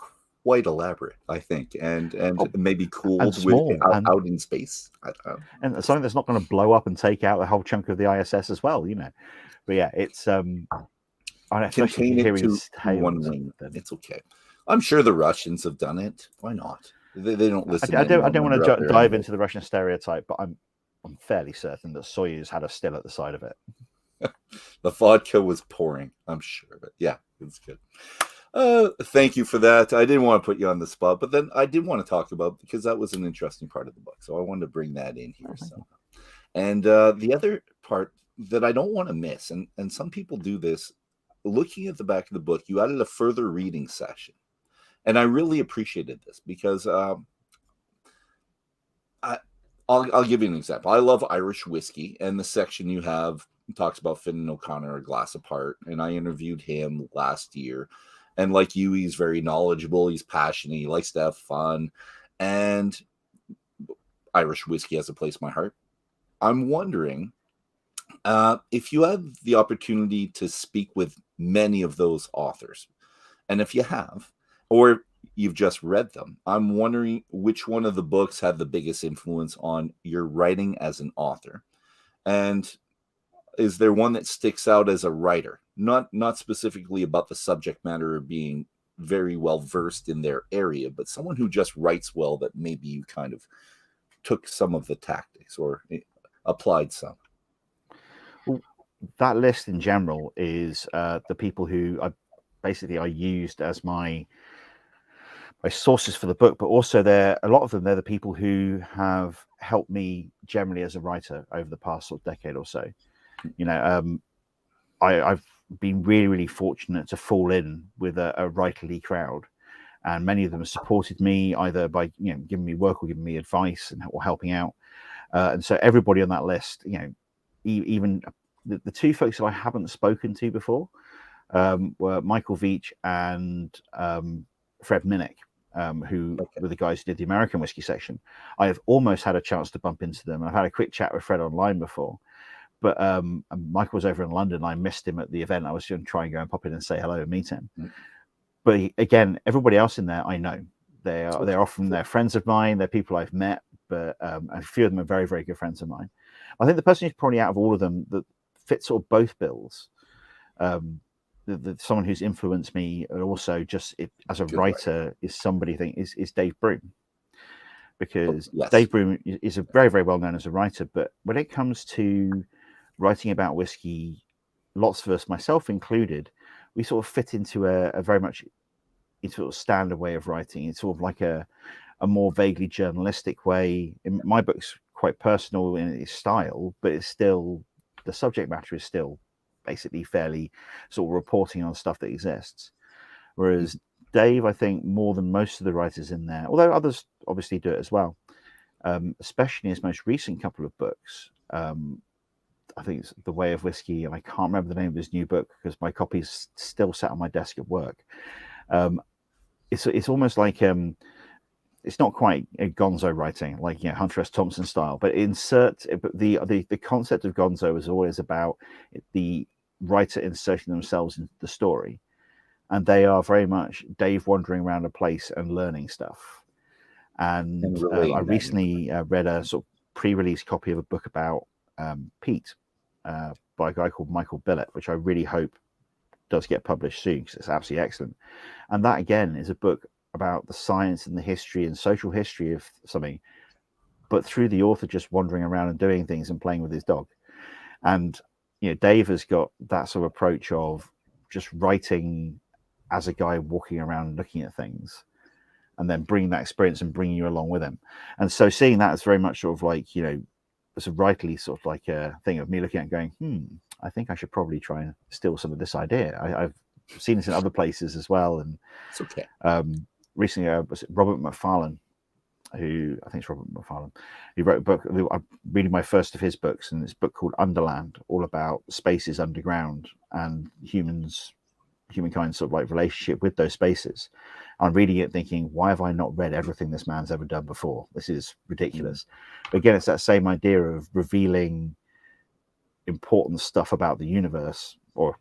quite elaborate, I think, and maybe cooled and small, out in space. I don't know. And something that's not going to blow up and take out a whole chunk of the ISS as well, But yeah, it's contain it to one wing. It's okay. I'm sure the Russians have done it. Why not? They don't listen. I don't want to dive into the Russian stereotype, but I'm fairly certain that Soyuz had a still at the side of it. The vodka was pouring, I'm sure, but yeah, it's good. Thank you for that. I didn't want to put you on the spot, but then I did want to talk about, because that was an interesting part of the book, so I wanted to bring that in here. And the other part that I don't want to miss, and some people do this, looking at the back of the book, you added a further reading session. And I really appreciated this because I'll give you an example. I love Irish whiskey, and the section you have talks about Finn and O'Connor, A Glass Apart, and I interviewed him last year. And like you, he's very knowledgeable, he's passionate, he likes to have fun, and Irish whiskey has a place in my heart. I'm wondering if you had the opportunity to speak with many of those authors, and if you have, or you've just read them, I'm wondering which one of the books had the biggest influence on your writing as an author. And is there one that sticks out as a writer, not specifically about the subject matter or being very well versed in their area, but someone who just writes well that maybe you kind of took some of the tactics or applied some? Well, that list in general is the people who I used as my sources for the book, but also they're the people who have helped me generally as a writer over the past sort of decade or so. I've been really, really fortunate to fall in with a writerly crowd, and many of them have supported me either by giving me work or giving me advice or helping out. And so everybody on that list, even the two folks that I haven't spoken to before were Michael Veach and Fred Minnick, who were the guys who did the American whiskey section. I have almost had a chance to bump into them. I've had a quick chat with Fred online before, but Michael was over in London. I missed him at the event. I was going to try and go and pop in and say hello and meet him. Mm-hmm. But again, everybody else in there I know. They're often they're friends of mine. They're people I've met, but a few of them are very, very good friends of mine. I think the person who's probably out of all of them that fits sort of both bills, someone who's influenced me and also just as a writer is somebody is Dave Broom, because Dave Broom is a very, very well known as a writer, but when it comes to writing about whiskey, lots of us, myself included, we sort of fit into a very much into sort of standard way of writing. It's sort of like a more vaguely journalistic way. In my book's quite personal in its style, but it's still, the subject matter is still basically fairly sort of reporting on stuff that exists. Whereas Dave, I think more than most of the writers in there, although others obviously do it as well, especially in his most recent couple of books, I think it's The Way of Whiskey, and I can't remember the name of his new book because my copy's still sat on my desk at work. It's almost like it's not quite a gonzo writing like Hunter S. Thompson style, but the concept of gonzo is always about the writer inserting themselves into the story, and they are very much Dave wandering around a place and learning stuff. And I recently read a sort of pre-release copy of a book about Pete by a guy called Michael Billett, which I really hope does get published soon because it's absolutely excellent. And that again is a book about the science and the history and social history of something, but through the author just wandering around and doing things and playing with his dog. And Dave has got that sort of approach of just writing as a guy walking around looking at things, and then bringing that experience and bringing you along with him. And so seeing that is very much sort of like it's a rightly sort of like a thing of me looking at it going, I think I should probably try and steal some of this idea. I've seen this in other places as well. And it's okay. Recently, was it Robert McFarlane, who I think it's Robert McFarlane, he wrote a book. I'm reading my first of his books, and it's a book called Underland, all about spaces underground and humankind's sort of like relationship with those spaces. I'm reading it thinking, why have I not read everything this man's ever done before? This is ridiculous. But again, it's that same idea of revealing important stuff about the universe, or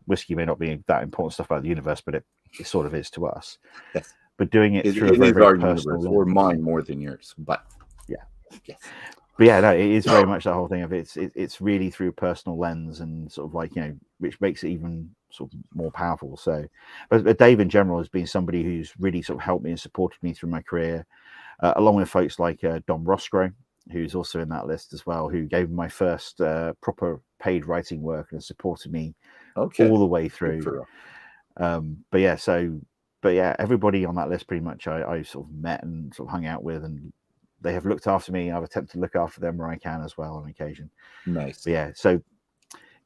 whiskey may not be that important stuff about the universe, but it sort of is to us. Yes. but doing it through a It very, is very our personal universe, or lens. mine more than yours, but Yeah. Yes. But yeah, no, it is very much that whole thing of it's really through a personal lens and sort of like, you know, which makes it even sort of more powerful. So, but Dave in general has been somebody who's really sort of helped me and supported me through my career, along with folks like Dom Roscoe, who's also in that list as well, who gave me my first proper paid writing work and supported me all the way through. But yeah, everybody on that list pretty much I sort of met and sort of hung out with, and they have looked after me. I've attempted to look after them where I can as well on occasion. Nice. But yeah, so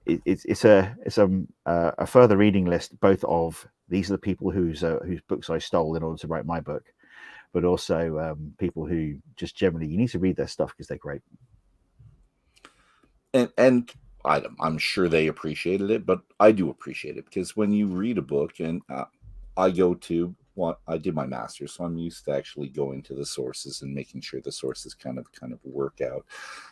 it's a further reading list, both of these are the people whose books I stole in order to write my book, but also people who just generally you need to read their stuff because they're great. And I'm sure they appreciated it, but I do appreciate it because when you read a book, and I did my master's, so I'm used to actually going to the sources and making sure the sources kind of work out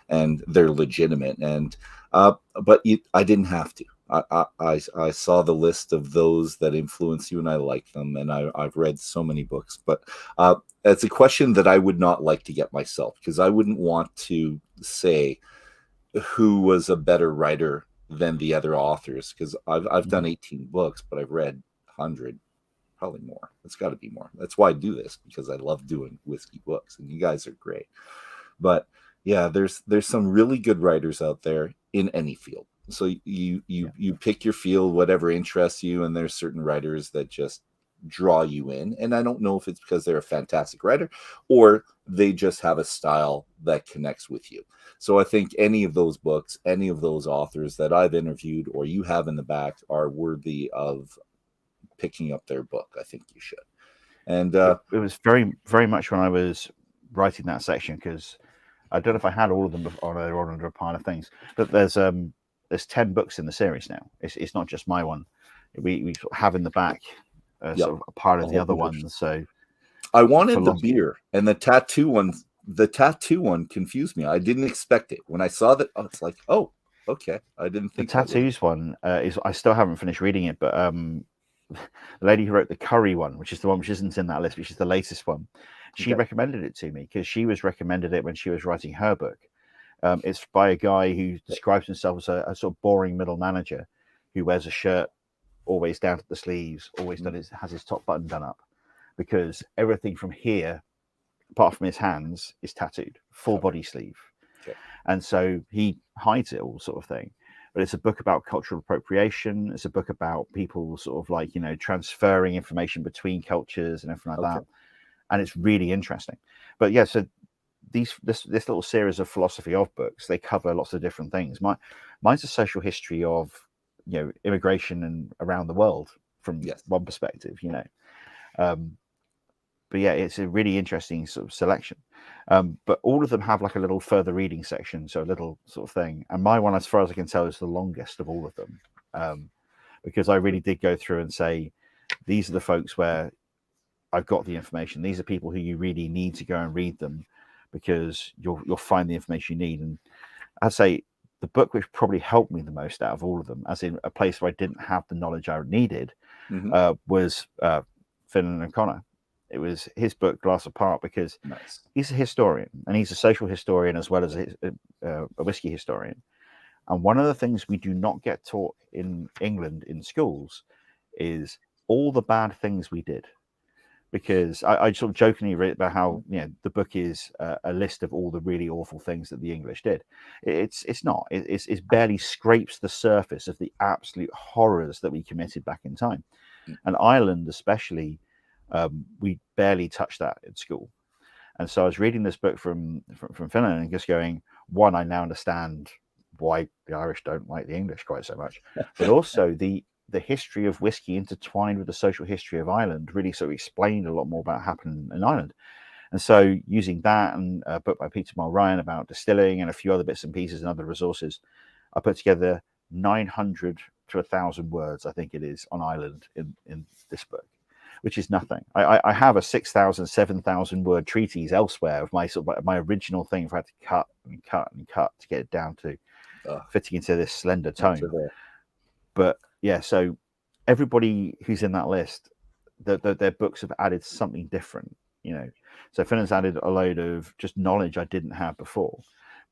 and they're legitimate. And but I didn't have to. I saw the list of those that influence you, and I like them, and I've read so many books. But it's a question that I would not like to get myself, because I wouldn't want to say who was a better writer than the other authors, because I've done 18 books, but I've read 100, probably more. It's got to be more. That's why I do this, because I love doing whiskey books, and you guys are great. But yeah, there's some really good writers out there in any field. So you pick your field, whatever interests you, and there's certain writers that just draw you in. And I don't know if it's because they're a fantastic writer or they just have a style that connects with you. So I think any of those books, any of those authors that I've interviewed or you have in the back are worthy of picking up their book. I think you should. And it was very, very much when I was writing that section, because I don't know if I had all of them or under a pile of things, but there's 10 books in the series now. It's not just my one. We sort of have in the back sort of a part of the other ones. So I wanted the beer, and the tattoo one. The tattoo one confused me. I didn't expect it when I saw that. Oh, it's like, oh, okay. I didn't think the tattoos one is. I still haven't finished reading it, but the lady who wrote the curry one, which is the one which isn't in that list, which is the latest one, she recommended it to me because she was recommended it when she was writing her book. It's by a guy who describes himself as a sort of boring middle manager who wears a shirt always down to the sleeves, always has his top button done up, because everything from here, apart from his hands, is tattooed, full body sleeve. And so he hides it all, sort of thing. But it's a book about cultural appropriation. It's a book about people sort of like, you know, transferring information between cultures and everything like that. And it's really interesting. But yeah, so this little series of philosophy of books, they cover lots of different things. Mine's a social history of, you know, immigration and around the world from one perspective, you know. But yeah, it's a really interesting sort of selection. But all of them have like a little further reading section, so a little sort of thing. And my one, as far as I can tell, is the longest of all of them, because I really did go through and say, these are the folks where I've got the information. These are people who you really need to go and read them, because you'll find the information you need. And I'd say the book which probably helped me the most out of all of them, as in a place where I didn't have the knowledge I needed, was Finn and Connor. It was his book, Glass Apart, because he's a historian, and he's a social historian as well as a whiskey historian. And one of the things we do not get taught in England in schools is all the bad things we did. Because I sort of jokingly read about how, you know, the book is a list of all the really awful things that the English did. It's not. It barely scrapes the surface of the absolute horrors that we committed back in time. And Ireland especially, we barely touched that in school. And so I was reading this book from Finland and just going, one, I now understand why the Irish don't like the English quite so much, but also the history of whiskey intertwined with the social history of Ireland really sort of explained a lot more about what happened in Ireland. And so using that and a book by Peter Mulryan about distilling and a few other bits and pieces and other resources, I put together 900 to 1,000 words, I think it is, on Ireland in this book, which is nothing. I have a 6,000, 7,000 word treatise elsewhere of my sort of my original thing, if I had to cut and cut and cut to get it down to fitting into this slender tome. But yeah, so everybody who's in that list, their books have added something different, you know. So Finnan's added a load of just knowledge I didn't have before.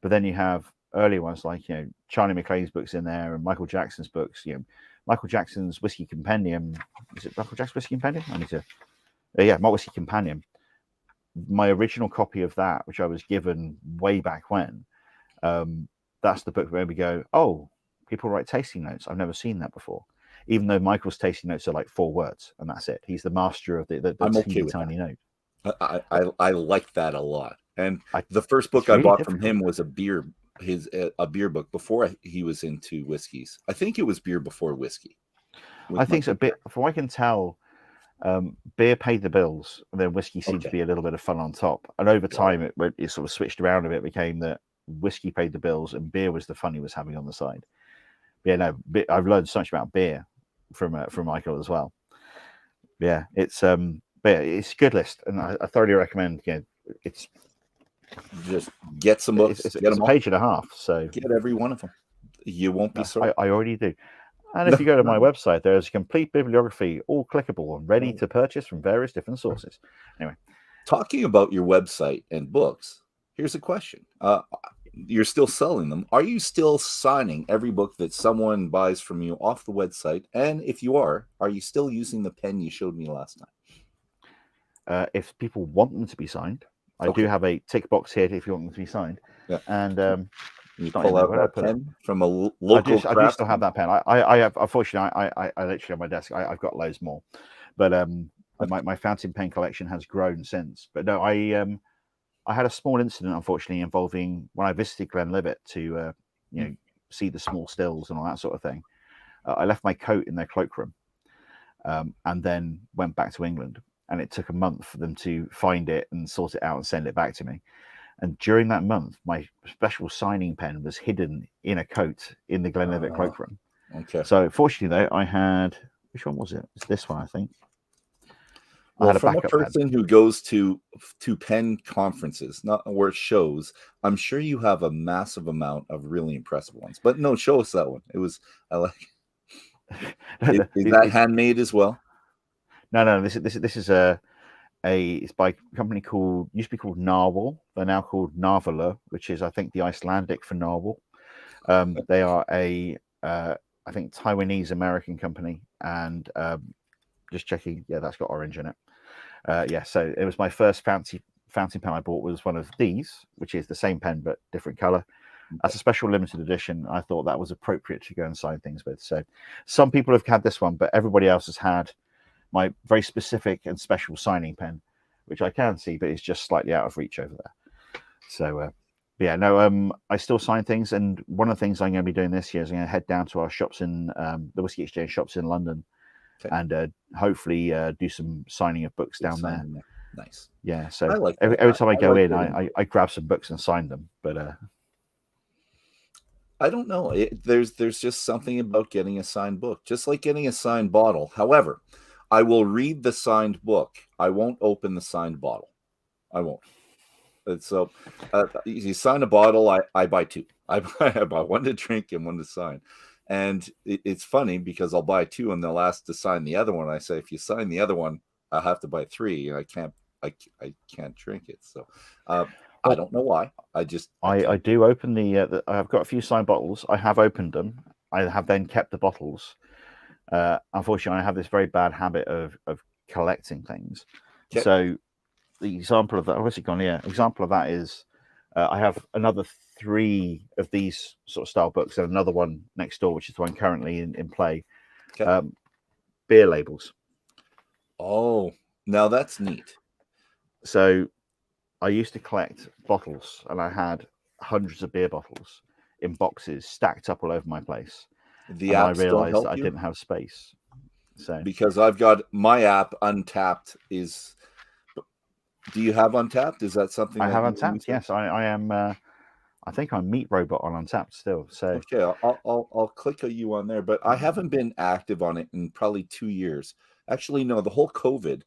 But then you have earlier ones like, you know, Charlie McLean's books in there and Michael Jackson's books. You know, Michael Jackson's Whiskey Compendium. Is it Michael Jackson's Whiskey Compendium? I need to. Yeah, my Whiskey Compendium. My original copy of that, which I was given way back when, that's the book where we go, oh, people write tasting notes. I've never seen that before. Even though Michael's tasting notes are like 4 words, and that's it. He's the master of the I'm okay with tiny that. note. I like that a lot. And the first book I bought from him was a beer book before he was into whiskeys. I think it was beer before whiskey. I think it's a bit, from what I can tell, beer paid the bills, and then whiskey seemed to be a little bit of fun on top. And over time, it sort of switched around a bit. It became that whiskey paid the bills, and beer was the fun he was having on the side. But yeah, no, I've learned so much about beer from Michael as well. Yeah, it's but yeah, it's a good list, and I thoroughly recommend. You know, it's just get some books. It's a page and a half, so get every one of them. You won't be sorry. I already do. And if you go to my website, there's a complete bibliography, all clickable and ready to purchase from various different sources. Anyway, talking about your website and books, here's a question. You're still selling them. Are you still signing every book that someone buys from you off the website? And if you are you still using the pen you showed me last time? If people want them to be signed, I do have a tick box here if you want them to be signed. Yeah. And you pull out that pen from a local I do still have that pen. I have, unfortunately, I literally on my desk, I've got loads more. But my fountain pen collection has grown since. But no, I had a small incident, unfortunately, involving when I visited Glenlivet to see the small stills and all that sort of thing. I left my coat in their cloakroom, and then went back to England. And it took a month for them to find it and sort it out and send it back to me. And during that month, my special signing pen was hidden in a coat in the Glenlivet cloakroom. Okay. So fortunately, though, I had, which one was it? It's this one, I think. Well, from a person who goes to pen conferences, not where it shows, I'm sure you have a massive amount of really impressive ones. But no, show us that one. I like. Is that handmade as well? No. This is it's by a company used to be called Narwhal. They're now called Narvala, which is I think the Icelandic for narwhal. They are I think Taiwanese American company, and just checking, yeah, that's got orange in it. So it was my first fountain pen I bought was one of these, which is the same pen but different color. That's a special limited edition. I thought that was appropriate to go and sign things with. So some people have had this one, but everybody else has had my very specific and special signing pen, which I can see, but it's just slightly out of reach over there. So I still sign things, and one of the things I'm going to be doing this year is I'm going to head down to our shops in the Whisky Exchange shops in London. Okay. And hopefully do some signing of books down there. Nice. Yeah. So every time I go in, I grab some books and sign them. But I don't know. There's just something about getting a signed book, just like getting a signed bottle. However, I will read the signed book. I won't open the signed bottle. I won't. And so you sign a bottle, I buy 2. I buy one to drink and one to sign. And it's funny because I'll buy 2 and they'll ask to sign the other one. I say, if you sign the other one, I'll have to buy 3, and I can't drink it. So I don't know why. I do open the I've got a few signed bottles. I have opened them. I have then kept the bottles. Unfortunately, I have this very bad habit of collecting things. Okay. So the example of that, where's it gone? Yeah, example of that is I have another 3 of these sort of style books and another one next door, which is the one currently in play. Okay. Beer labels. Oh, now that's neat. So I used to collect bottles, and I had hundreds of beer bottles in boxes stacked up all over my place. I realized that I didn't have space. So because I've got my app Untapped is. Do you have Untapped? Is that something I have Untapped? Yes, I am. I think I'm Meat Robot on Untapped still. So okay, I'll click you on there, but I haven't been active on it in probably 2 years. Actually, no, the whole COVID,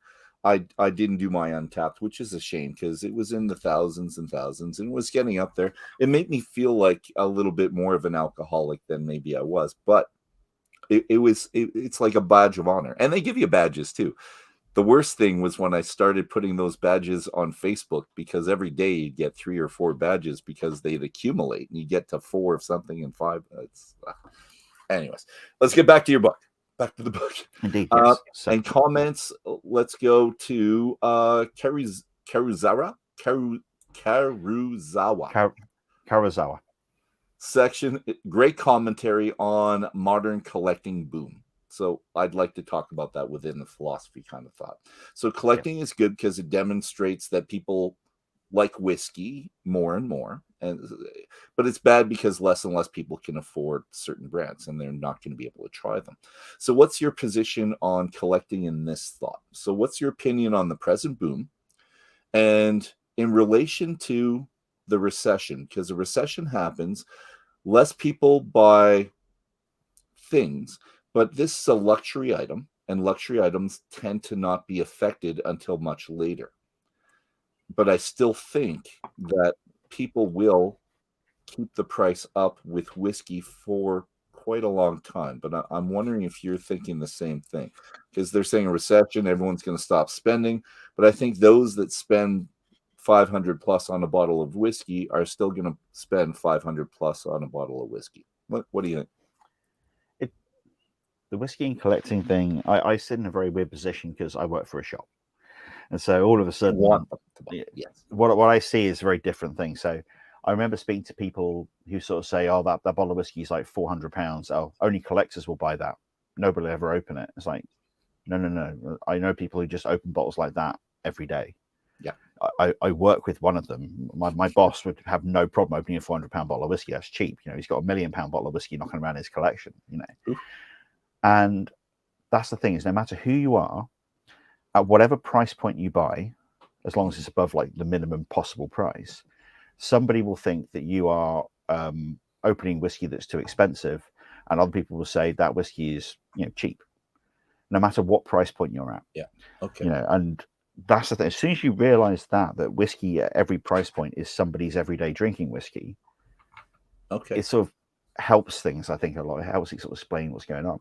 I didn't do my Untapped, which is a shame because it was in the thousands and thousands and was getting up there. It made me feel like a little bit more of an alcoholic than maybe I was, but it's like a badge of honor, and they give you badges too. The worst thing was when I started putting those badges on Facebook, because every day you'd get 3 or 4 badges because they'd accumulate and you get to 4 of something and 5. Anyways, let's get back to your book. Back to the book. Indeed, yes. And comments, let's go to Karuzawa section. Great commentary on modern collecting boom. So I'd like to talk about that within the philosophy kind of thought. So collecting is good because it demonstrates that people like whiskey more and more, but it's bad because less and less people can afford certain brands and they're not going to be able to try them. So what's your position on collecting in this thought? So what's your opinion on the present boom and in relation to the recession? Because a recession happens, less people buy things, but this is a luxury item, and luxury items tend to not be affected until much later. But I still think that people will keep the price up with whiskey for quite a long time. But I'm wondering if you're thinking the same thing, because they're saying a recession, everyone's going to stop spending. But I think those that spend 500 plus on a bottle of whiskey are still going to spend 500 plus on a bottle of whiskey. What do you think? The whiskey and collecting thing, I sit in a very weird position because I work for a shop. And so all of a sudden, yes, what I see is a very different thing. So I remember speaking to people who sort of say, oh, that bottle of whiskey is like £400. Oh, only collectors will buy that. Nobody will ever open it. It's like, no. I know people who just open bottles like that every day. Yeah. I work with one of them. My boss would have no problem opening a £400 bottle of whiskey. That's cheap. He's got a £1 million bottle of whiskey knocking around his collection, Oof. And that's the thing, is no matter who you are, at whatever price point you buy, as long as it's above like the minimum possible price, somebody will think that you are opening whiskey that's too expensive, and other people will say that whiskey is cheap, no matter what price point you're at. Yeah. Okay. And that's the thing. As soon as you realize that whiskey at every price point is somebody's everyday drinking whiskey, okay, it sort of helps things, I think, a lot. It helps you sort of explain what's going on.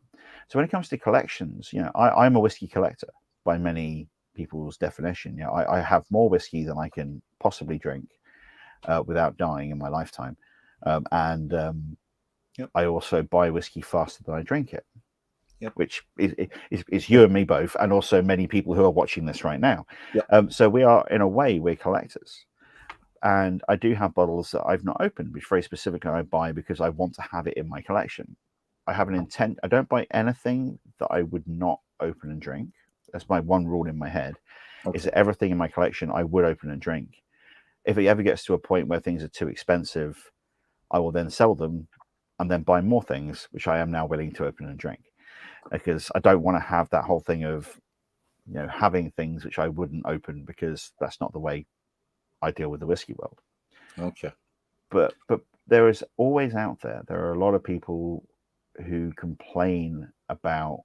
So when it comes to collections, I'm a whiskey collector by many people's definition. I have more whiskey than I can possibly drink without dying in my lifetime. I also buy whiskey faster than I drink it, which is you and me both, and also many people who are watching this right now. So we are, in a way, we're collectors. And I do have bottles that I've not opened, which very specifically I buy because I want to have it in my collection. I have an intent. I don't buy anything that I would not open and drink. That's my one rule in my head, is that everything in my collection I would open and drink. If it ever gets to a point where things are too expensive, I will then sell them and then buy more things, which I am now willing to open and drink. Because I don't want to have that whole thing of, having things which I wouldn't open, because that's not the way I deal with the whiskey world. Okay. But there is always out there are a lot of people who complain about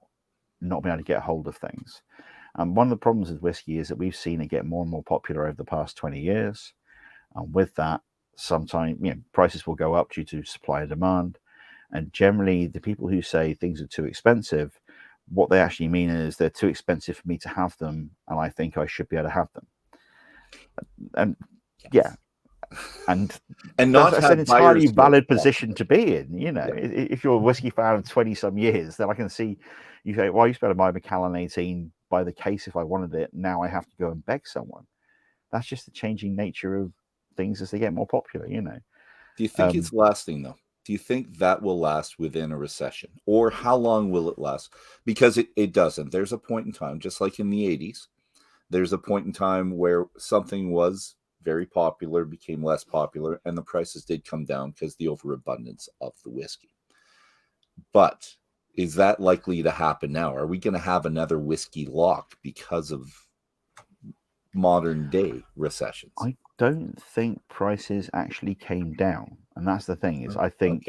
not being able to get hold of things. And one of the problems with whiskey is that we've seen it get more and more popular over the past 20 years. And with that, sometimes prices will go up due to supply and demand. And generally, the people who say things are too expensive, what they actually mean is they're too expensive for me to have them, and I think I should be able to have them. And and not that's an entirely valid position to be in. If you're a whiskey fan of 20 some years, then I can see you say, well, I used to be able to buy Macallan 18 by the case if I wanted it. Now I have to go and beg someone. That's just the changing nature of things as they get more popular. Do you think it's lasting though? Do you think that will last within a recession, or how long will it last? Because it doesn't. There's a point in time, just like in the 80s, there's a point in time where something was very popular, became less popular, and the prices did come down because the overabundance of the whiskey. But is that likely to happen now? Are we going to have another whiskey lock because of modern day recessions? I don't think prices actually came down. And that's the thing, is I think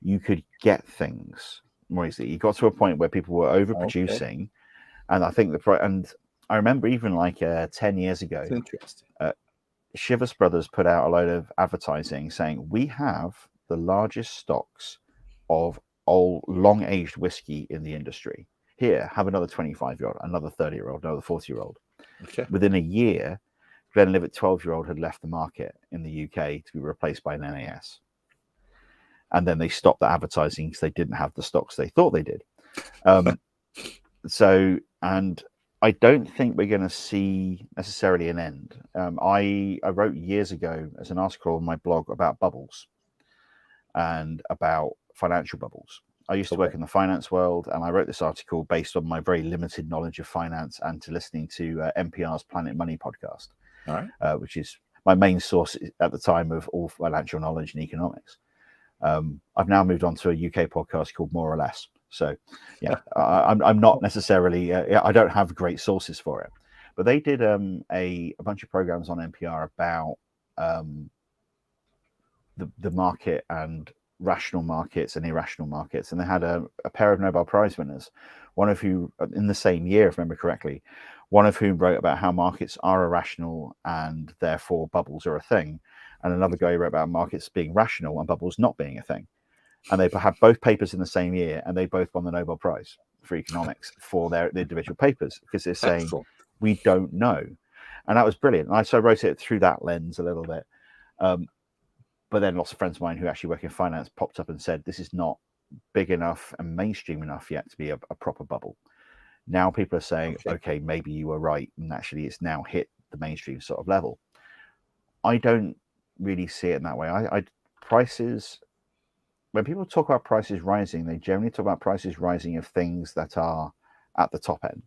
you could get things more easily. You got to a point where people were overproducing. And I think and I remember even like 10 years ago, interesting. Chivas Brothers put out a load of advertising saying, we have the largest stocks of old long-aged whiskey in the industry. Here, have another 25-year-old, another 30-year-old, another 40-year-old. Okay. Within a year, Glenlivet 12-year-old had left the market in the UK to be replaced by an NAS. And then they stopped the advertising because they didn't have the stocks they thought they did. And I don't think we're going to see necessarily an end. I wrote years ago as an article on my blog about bubbles and about financial bubbles. I used to work in the finance world, and I wrote this article based on my very limited knowledge of finance and to listening to NPR's Planet Money podcast, which is my main source at the time of all financial knowledge and economics. I've now moved on to a UK podcast called More or Less. So, yeah, I'm not necessarily, I don't have great sources for it. But they did a bunch of programs on NPR about the market and rational markets and irrational markets. And they had a pair of Nobel Prize winners, one of whom, in the same year, if I remember correctly, one of whom wrote about how markets are irrational and therefore bubbles are a thing. And another guy wrote about markets being rational and bubbles not being a thing. And they had both papers in the same year, and they both won the Nobel Prize for economics for their individual papers, because they're saying, we don't know. And that was brilliant. And so I wrote it through that lens a little bit. But then lots of friends of mine who actually work in finance popped up and said, this is not big enough and mainstream enough yet to be a proper bubble. Now people are saying, okay, maybe you were right. And actually it's now hit the mainstream sort of level. I don't really see it in that way. Prices, when people talk about prices rising, they generally talk about prices rising of things that are at the top end.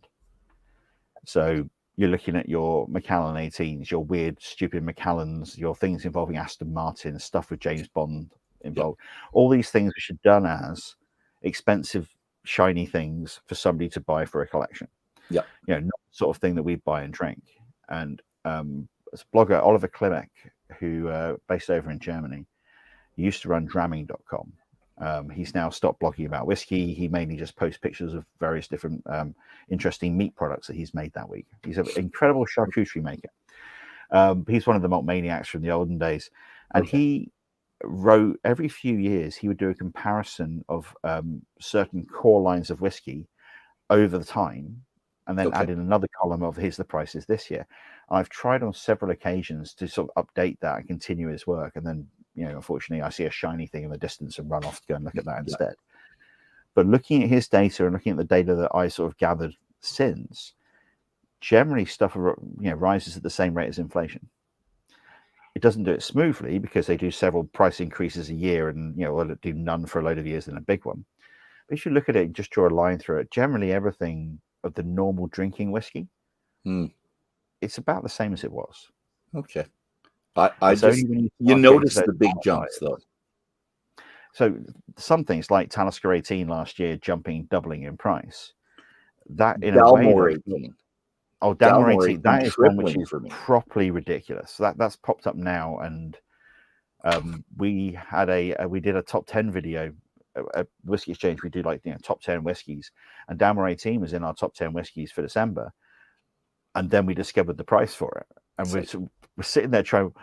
So you're looking at your Macallan 18s, your weird, stupid Macallans, your things involving Aston Martin, stuff with James Bond involved. All these things which are done as expensive, shiny things for somebody to buy for a collection. Yeah. You know, not the sort of thing that we buy and drink. And as blogger Oliver Klimek, who based over in Germany, he used to run dramming.com. He's now stopped blogging about whiskey. He mainly just posts pictures of various different interesting meat products that he's made that week. He's an incredible charcuterie maker. He's one of the malt maniacs from the olden days. And he wrote, every few years, he would do a comparison of certain core lines of whiskey over the time, and then add in another column of here's the prices this year. I've tried on several occasions to sort of update that and continue his work. And then, you know, unfortunately, I see a shiny thing in the distance and run off to go and look at that instead. But looking at his data and looking at the data that I sort of gathered since, generally stuff, you know, rises at the same rate as inflation. It doesn't do it smoothly because they do several price increases a year, and, you know, they'll do none for a load of years and a big one. But if you look at it and just draw a line through it, generally everything of the normal drinking whiskey, it's about the same as it was. Okay. I just, you notice the big jumps though. So some things like Talisker 18 last year doubling in price. That in Dalmore a way, 18. Oh, Dalmore 18, that is one which is properly ridiculous. That's popped up now, and we did a top 10 video at Whisky Exchange. We do, like, you know, top 10 whiskies, and Dalmore 18 was in our top 10 whiskies for December. And then we discovered the price for it, and we're sitting there trying,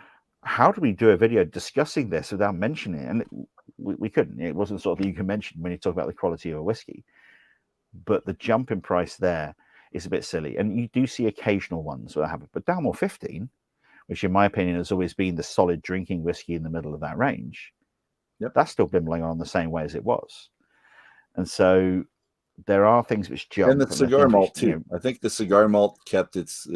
how do we do a video discussing this without mentioning it? And we couldn't. It wasn't sort of you can mention when you talk about the quality of a whiskey. But the jump in price there is a bit silly, and you do see occasional ones where that happen. But Dalmore 15, which in my opinion has always been the solid drinking whiskey in the middle of that range, that's still bimbling on the same way as it was. And so there are things which jump. And the cigar malt too. You know, I think the cigar malt kept its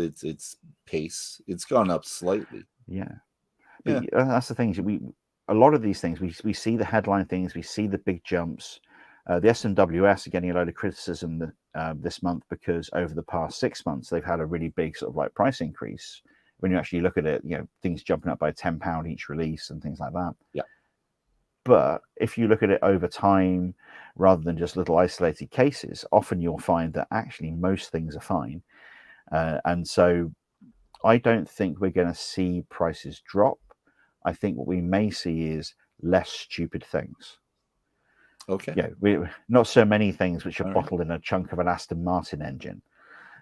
pace. It's gone up slightly. But that's the thing. A lot of these things, we see the headline things, we see the big jumps. The SMWS are getting a load of criticism this month because over the past 6 months they've had a really big sort of like price increase. When you actually look at it, you know, things jumping up by £10 each release and things like that. Yeah. But if you look at it over time, rather than just little isolated cases, often you'll find that actually most things are fine. And so I don't think we're going to see prices drop. I think what we may see is less stupid things. Okay. Yeah, not so many things which are bottled in a chunk of an Aston Martin engine.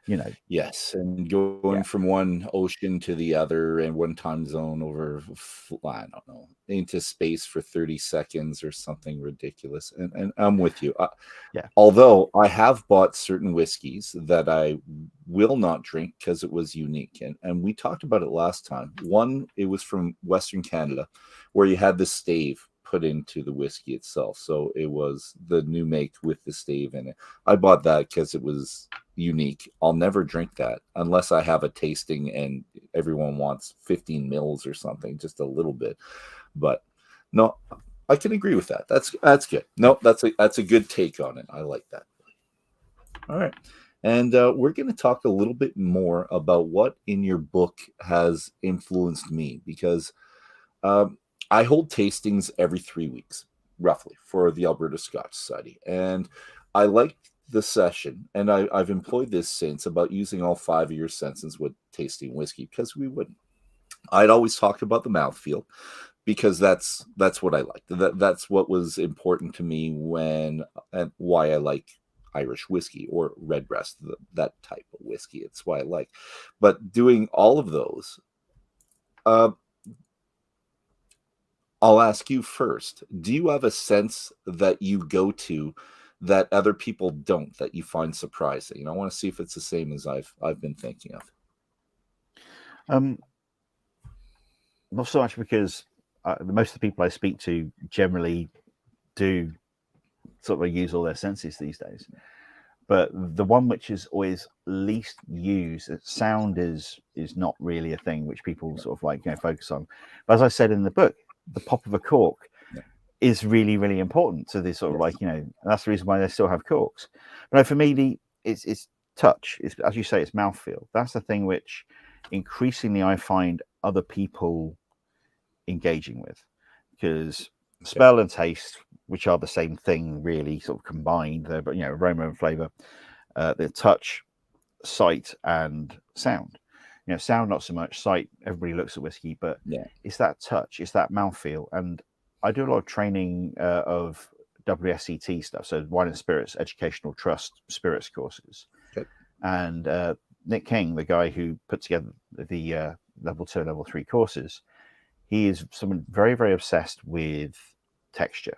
you know. Yes, and going Yeah. from one ocean to the other and one time zone over, I don't know, into space for 30 seconds or something ridiculous. And I'm with you. Yeah. Although I have bought certain whiskeys that I will not drink because it was unique. And we talked about it last time. One, it was from Western Canada, where you had the stave put into the whiskey itself. So it was the new make with the stave in it. I bought that because it was unique. I'll never drink that unless I have a tasting and everyone wants 15 mils or something, just a little bit. But no, I can agree with that. That's good. No, that's a good take on it. I like that. All right. And we're going to talk a little bit more about what in your book has influenced me, because I hold tastings every 3 weeks, roughly, for the Alberta Scotch Society. And I like the session, and I've employed this since, about using all 5 of your senses with tasting whiskey, because we wouldn't. I'd always talk about the mouthfeel, because that's what I liked. That's what was important to me when, and why I like Irish whiskey or redbreast, that type of whiskey. It's why I like. But doing all of those, I'll ask you first. Do you have a sense that you go to that other people don't, that you find surprising? And I want to see if it's the same as I've been thinking of. Not so much, because most of the people I speak to generally do sort of use all their senses these days. But the one which is always least used, sound is not really a thing which people sort of like, focus on. But as I said in the book, the pop of a cork is really, really important to this sort of like, that's the reason why they still have corks. But for me, it's touch. It's, as you say, it's mouthfeel. That's the thing which increasingly I find other people engaging with, because smell and taste, which are the same thing really, sort of combined, but aroma and flavor, the touch, sight and sound. Sound not so much, sight everybody looks at whiskey, but it's that touch, it's that mouthfeel. And I do a lot of training of WSET stuff, so wine and spirits educational trust spirits courses. And Nick King, the guy who put together the level 2 level 3 courses, he is someone very, very obsessed with texture,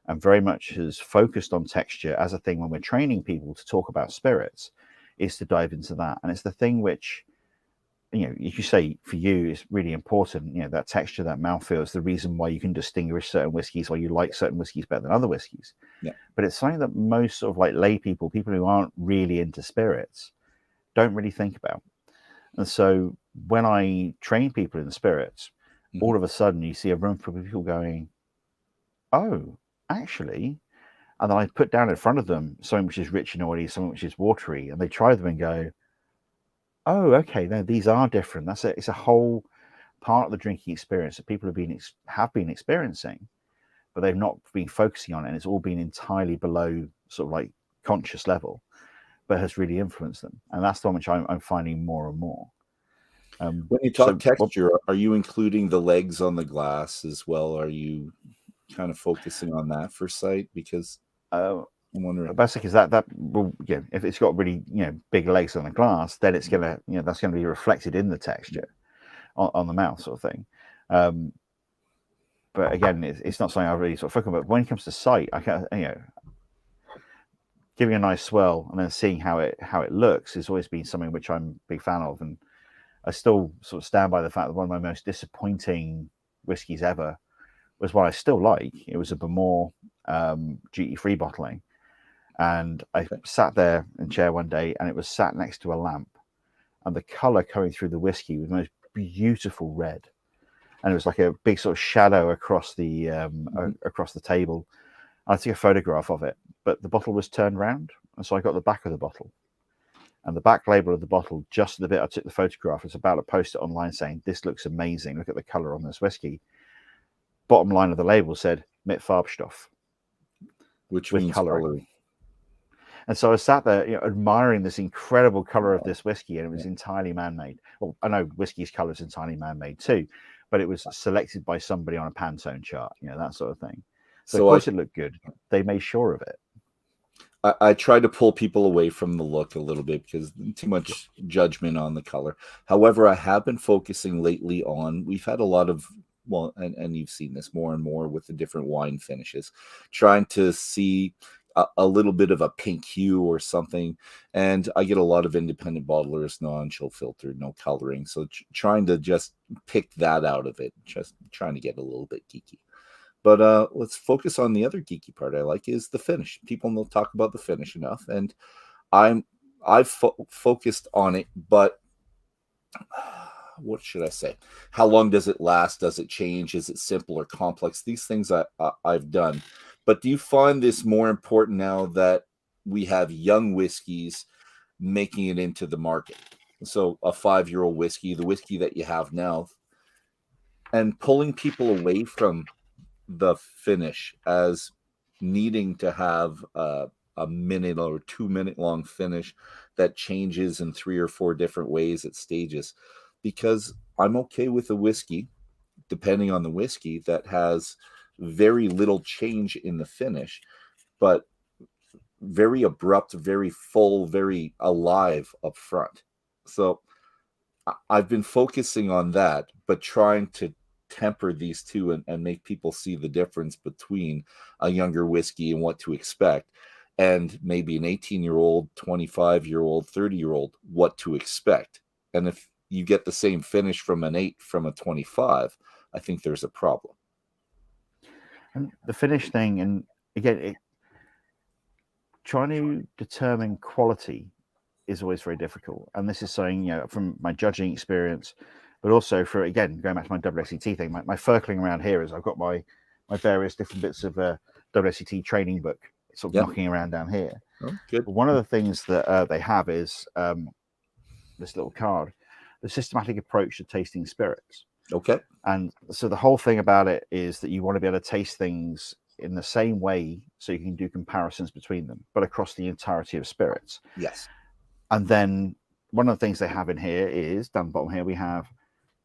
and very much has focused on texture as a thing when we're training people to talk about spirits, is to dive into that. And it's the thing which, if you say for you, it's really important, that texture, that mouthfeel is the reason why you can distinguish certain whiskies, or you like certain whiskies better than other whiskies. But it's something that most sort of like lay people who aren't really into spirits, don't really think about. And so when I train people in spirits, all of a sudden you see a room full of people going, oh, actually, and then I put down in front of them something which is rich and oily, something which is watery, and they try them and go, oh, okay, no, these are different. It's a whole part of the drinking experience that people have been experiencing, but they've not been focusing on it, and it's all been entirely below sort of like conscious level, but has really influenced them. And that's the one which I'm finding more and more. When you talk texture, are you including the legs on the glass as well? Are you kind of focusing on that for sight? Because I'm wondering. Basically, is that well, if it's got really big legs on the glass, then it's gonna that's gonna be reflected in the texture on the mouth, sort of thing. But again, it's not something I really sort of focus on. But when it comes to sight, I can giving a nice swirl and then seeing how it looks has always been something which I'm a big fan of, and I still sort of stand by the fact that one of my most disappointing whiskies ever was one I still like. It was a Bamore duty-free bottling, and I sat there in a chair one day, and it was sat next to a lamp, and the color coming through the whiskey was the most beautiful red, and it was like a big sort of shadow across the table. I took a photograph of it, but the bottle was turned around, and so I got the back of the bottle. And the back label of the bottle, just the bit I took the photograph, was about to post it online saying, this looks amazing. Look at the color on this whiskey. Bottom line of the label said, mit Farbstoff. Which means coloring. And so I sat there, admiring this incredible color of this whiskey, and it was entirely man-made. Well, I know whiskey's color is entirely man-made too, but it was selected by somebody on a Pantone chart, that sort of thing. So of course it looked good. They made sure of it. I try to pull people away from the look a little bit because too much judgment on the color. However, I have been focusing lately on, we've had a lot of, well, and you've seen this more and more with the different wine finishes, trying to see a little bit of a pink hue or something. And I get a lot of independent bottlers, non-chill filtered, no coloring. So trying to just pick that out of it, just trying to get a little bit geeky. But let's focus on the other geeky part I like is the finish. People don't talk about the finish enough, and I've focused on it. But what should I say? How long does it last? Does it change? Is it simple or complex? These things I've done. But do you find this more important now that we have young whiskeys making it into the market? So a 5-year-old whiskey, the whiskey that you have now, and pulling people away from the finish as needing to have a minute or 2 minute long finish that changes in 3 or 4 different ways at stages, because I'm okay with a whiskey, depending on the whiskey, that has very little change in the finish, but very abrupt, very full, very alive up front. So I've been focusing on that, but trying to temper these two and make people see the difference between a younger whiskey and what to expect, and maybe an 18-year-old, 25-year-old, 30-year-old, what to expect. And if you get the same finish from an 8 from a 25, I think there's a problem. And the finish thing, and again, trying to determine quality is always very difficult. And this is something, from my judging experience, but also for, again, going back to my WSET thing, my furcling around here is I've got my various different bits of WSET training book sort of knocking around down here. Oh, good. But one of the things that they have is this little card, the systematic approach to tasting spirits. Okay. And so the whole thing about it is that you want to be able to taste things in the same way so you can do comparisons between them, but across the entirety of spirits. Yes. And then one of the things they have in here is, down the bottom here, we have,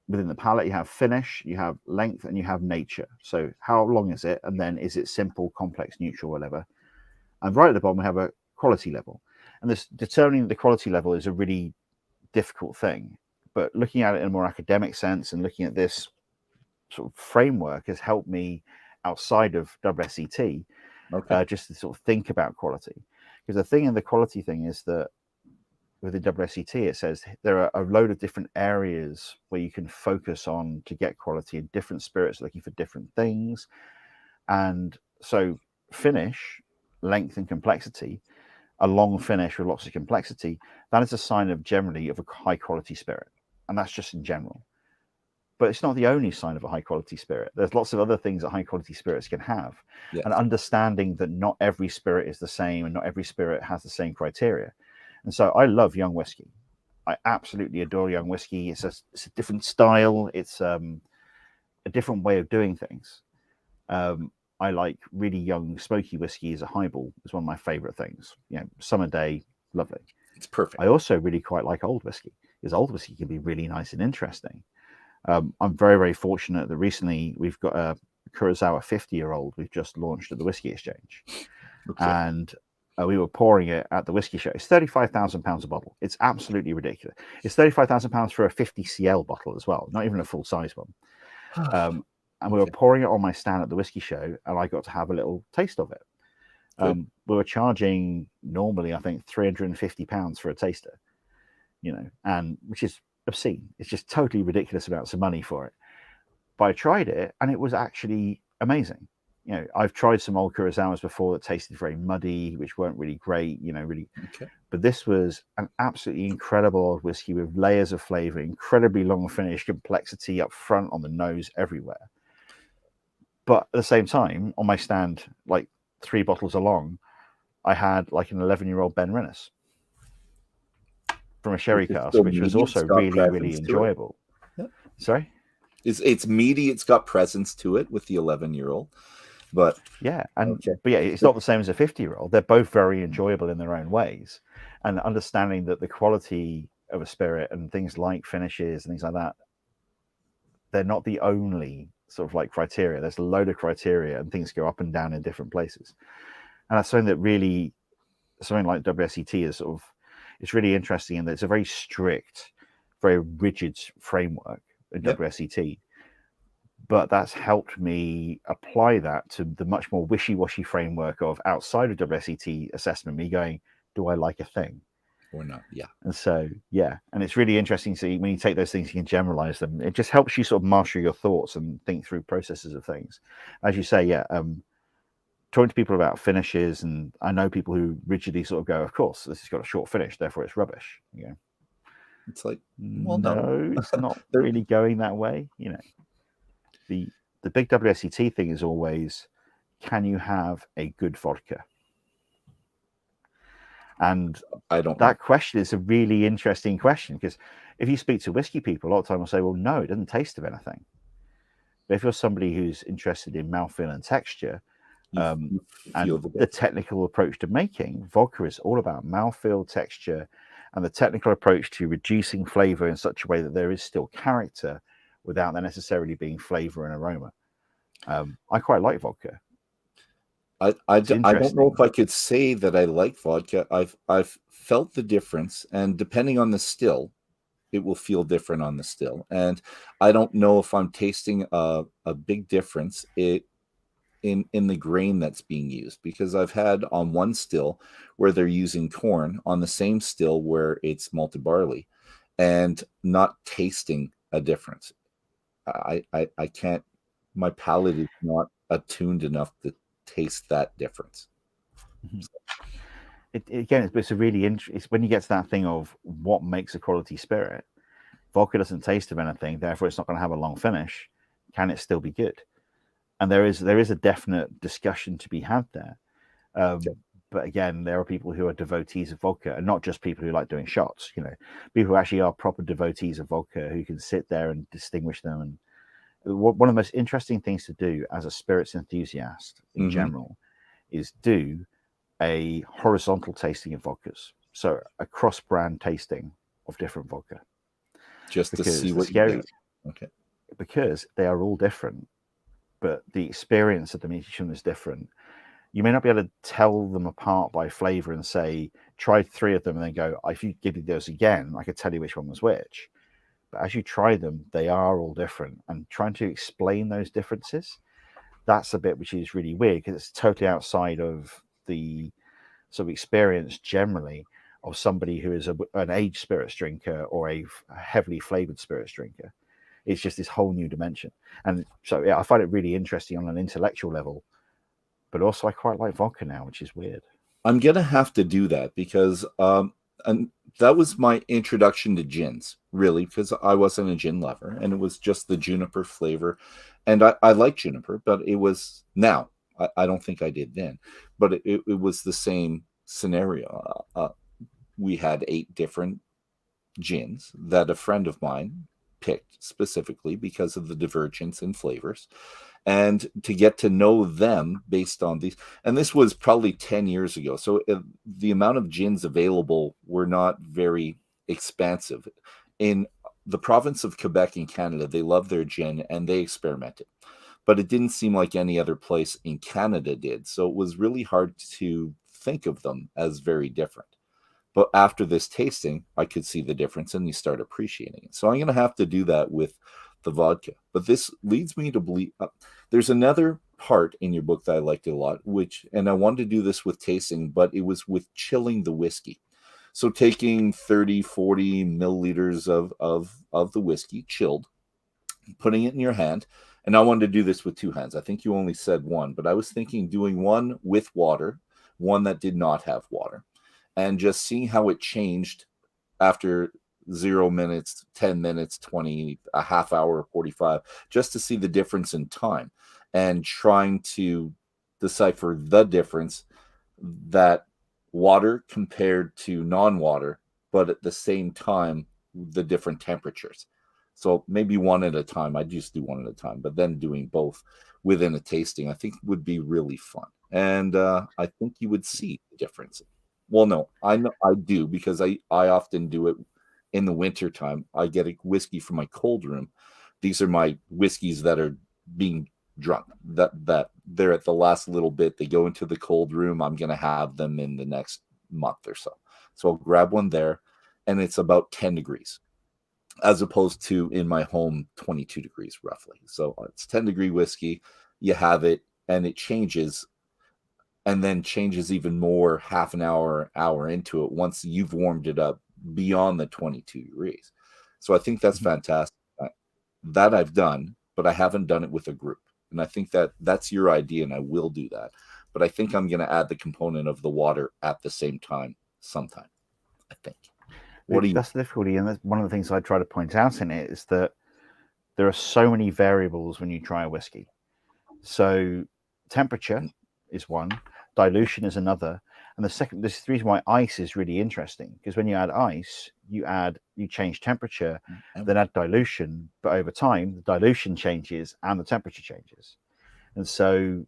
within the palette, you have finish, you have length, and you have nature. So how long is it? And then is it simple, complex, neutral, whatever? And right at the bottom, we have a quality level. And this determining the quality level is a really difficult thing. But looking at it in a more academic sense and looking at this sort of framework has helped me outside of WSET, just to sort of think about quality. Because the thing in the quality thing is that within WSET, it says there are a load of different areas where you can focus on to get quality, and different spirits looking for different things. And so finish, length and complexity, a long finish with lots of complexity, that is a sign of generally of a high quality spirit. And that's just in general. But it's not the only sign of a high quality spirit. There's lots of other things that high quality spirits can have. Yes. And understanding that not every spirit is the same and not every spirit has the same criteria. And so I love young whiskey. I absolutely adore young whiskey. It's a different style. It's a different way of doing things. I like really young smoky whiskey as a highball. It's one of my favorite things. Summer day, lovely. It's perfect. I also really quite like old whiskey, because old whiskey can be really nice and interesting. I'm very, very fortunate that recently we've got a Kurosawa 50-year-old we've just launched at the Whisky Exchange. Okay. And we were pouring it at the Whisky Show. It's £35,000 a bottle. It's absolutely ridiculous. It's £35,000 for a 50 cl bottle as well, not even a full-size one. And we were pouring it on my stand at the Whisky Show, and I got to have a little taste of it. We were charging normally, I think, £350 for a taster, and which is obscene. It's just totally ridiculous amounts of money for it. But I tried it, and it was actually amazing. I've tried some old Kurosawas before that tasted very muddy, which weren't really great, really. Okay. But this was an absolutely incredible old whiskey with layers of flavor, incredibly long finish, complexity up front, on the nose, everywhere. But at the same time, on my stand, like 3 bottles along, I had like an 11-year-old Ben Rennes from a sherry cask, which was also really, really enjoyable. Yep. Sorry? It's meaty. It's got presence to it with the 11-year-old. But yeah, it's not the same as a 50-year-old. They're both very enjoyable in their own ways. And understanding that the quality of a spirit and things like finishes and things like that, they're not the only sort of like criteria. There's a load of criteria, and things go up and down in different places. And that's something that really something like WSET is sort of, it's really interesting in that it's a very strict, very rigid framework in WSET. But that's helped me apply that to the much more wishy-washy framework of outside of WSET assessment, me going, do I like a thing? Or not? Yeah. And so, and it's really interesting to see when you take those things, you can generalize them. It just helps you sort of master your thoughts and think through processes of things. As you say, talking to people about finishes, and I know people who rigidly sort of go, of course, this has got a short finish, therefore it's rubbish. You know, it's like, well, no, it's not really going that way. You know, the big WSET thing is always, can you have a good vodka? And I don't that question is a really interesting question, because if you speak to whiskey people, a lot of time will say, well, no, it doesn't taste of anything. But if you're somebody who's interested in mouthfeel and texture, and the technical approach to making, vodka is all about mouthfeel, texture, and the technical approach to reducing flavor in such a way that there is still character without there necessarily being flavor and aroma. I quite like vodka. I don't know if I could say that I like vodka. I've felt the difference, and depending on the still, it will feel different on the still. And I don't know if I'm tasting a big difference in the grain that's being used, because I've had on one still where they're using corn on the same still where it's malted barley, and not tasting a difference. I can't. My palate is not attuned enough to taste that difference. It's a really it's when you get to that thing of what makes a quality spirit. Vodka doesn't taste of anything, therefore it's not going to have a long finish. Can it still be good? And there is a definite discussion to be had there. But again, there are people who are devotees of vodka, and not just people who like doing shots. You know, people who actually are proper devotees of vodka, who can sit there and distinguish them. And one of the most interesting things to do as a spirits enthusiast in general is do a horizontal tasting of vodkas, so a cross-brand tasting of different vodka, just to see what you get. Okay, because they are all different, but the experience of them each one is different. You may not be able to tell them apart by flavor and say, try 3 of them and then go, if you give me those again, I could tell you which one was which. But as you try them, they are all different. And trying to explain those differences, that's a bit which is really weird, because it's totally outside of the sort of experience generally of somebody who is an aged spirits drinker or a heavily flavored spirits drinker. It's just this whole new dimension. And so, I find it really interesting on an intellectual level, but also I quite like vodka now, which is weird. I'm going to have to do that, because and that was my introduction to gins, really, because I wasn't a gin lover, and it was just the juniper flavor. And I like juniper, but it was now. I don't think I did then, but it was the same scenario. We had 8 different gins that a friend of mine picked specifically because of the divergence in flavors, and to get to know them based on these. And this was probably 10 years ago, so the amount of gins available were not very expansive. In the province of Quebec in Canada, they love their gin and they experimented, but it didn't seem like any other place in Canada did, so it was really hard to think of them as very different. But after this tasting, I could see the difference, and you start appreciating it. So I'm going to have to do that with the vodka. But this leads me to believe there's another part in your book that I liked a lot, and I wanted to do this with tasting, but it was with chilling the whiskey. So taking 30, 40 milliliters of the whiskey chilled, putting it in your hand. And I wanted to do this with 2 hands. I think you only said 1, but I was thinking doing one with water, one that did not have water, and just seeing how it changed after 0 minutes, 10 minutes, 20, a half hour, 45, just to see the difference in time, and trying to decipher the difference that water compared to non-water, but at the same time, the different temperatures. So maybe one at a time. I just do one at a time, but then doing both within a tasting, I think would be really fun. And I think you would see the difference. Well, no, I know I do, because I often do it in the winter time. I get a whiskey from my cold room. These are my whiskeys that are being drunk, that they're at the last little bit. They go into the cold room. I'm going to have them in the next month or so. So I'll grab one there, and it's about 10 degrees, as opposed to in my home 22 degrees roughly. So it's 10-degree whiskey. You have it, and it changes, and then changes even more half an hour into it once you've warmed it up beyond the 22 degrees. So I think that's fantastic. That I've done, but I haven't done it with a group. And I think that that's your idea, and I will do that. But I think I'm going to add the component of the water at the same time sometime, I think. That's the difficulty, and that's one of the things I try to point out in it is that there are so many variables when you try a whiskey. So temperature is one, dilution is another, and this is the reason why ice is really interesting, because when you add ice, you change temperature, then add dilution, but over time the dilution changes and the temperature changes. And so,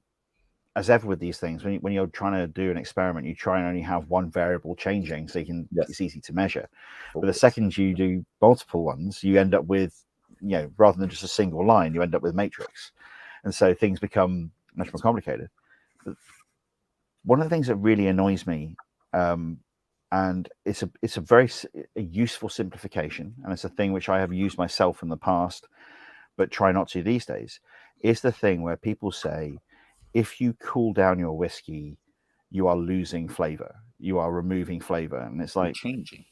as ever with these things, when you're trying to do an experiment, you try and only have one variable changing, so it's easy to measure. But the second you do multiple ones, you end up with, rather than just a single line, you end up with matrix, and so things become much more complicated. But one of the things that really annoys me, and it's a very useful simplification, and it's a thing which I have used myself in the past, but try not to these days, is the thing where people say, if you cool down your whiskey, you are losing flavor. You are removing flavor. And it's like changing.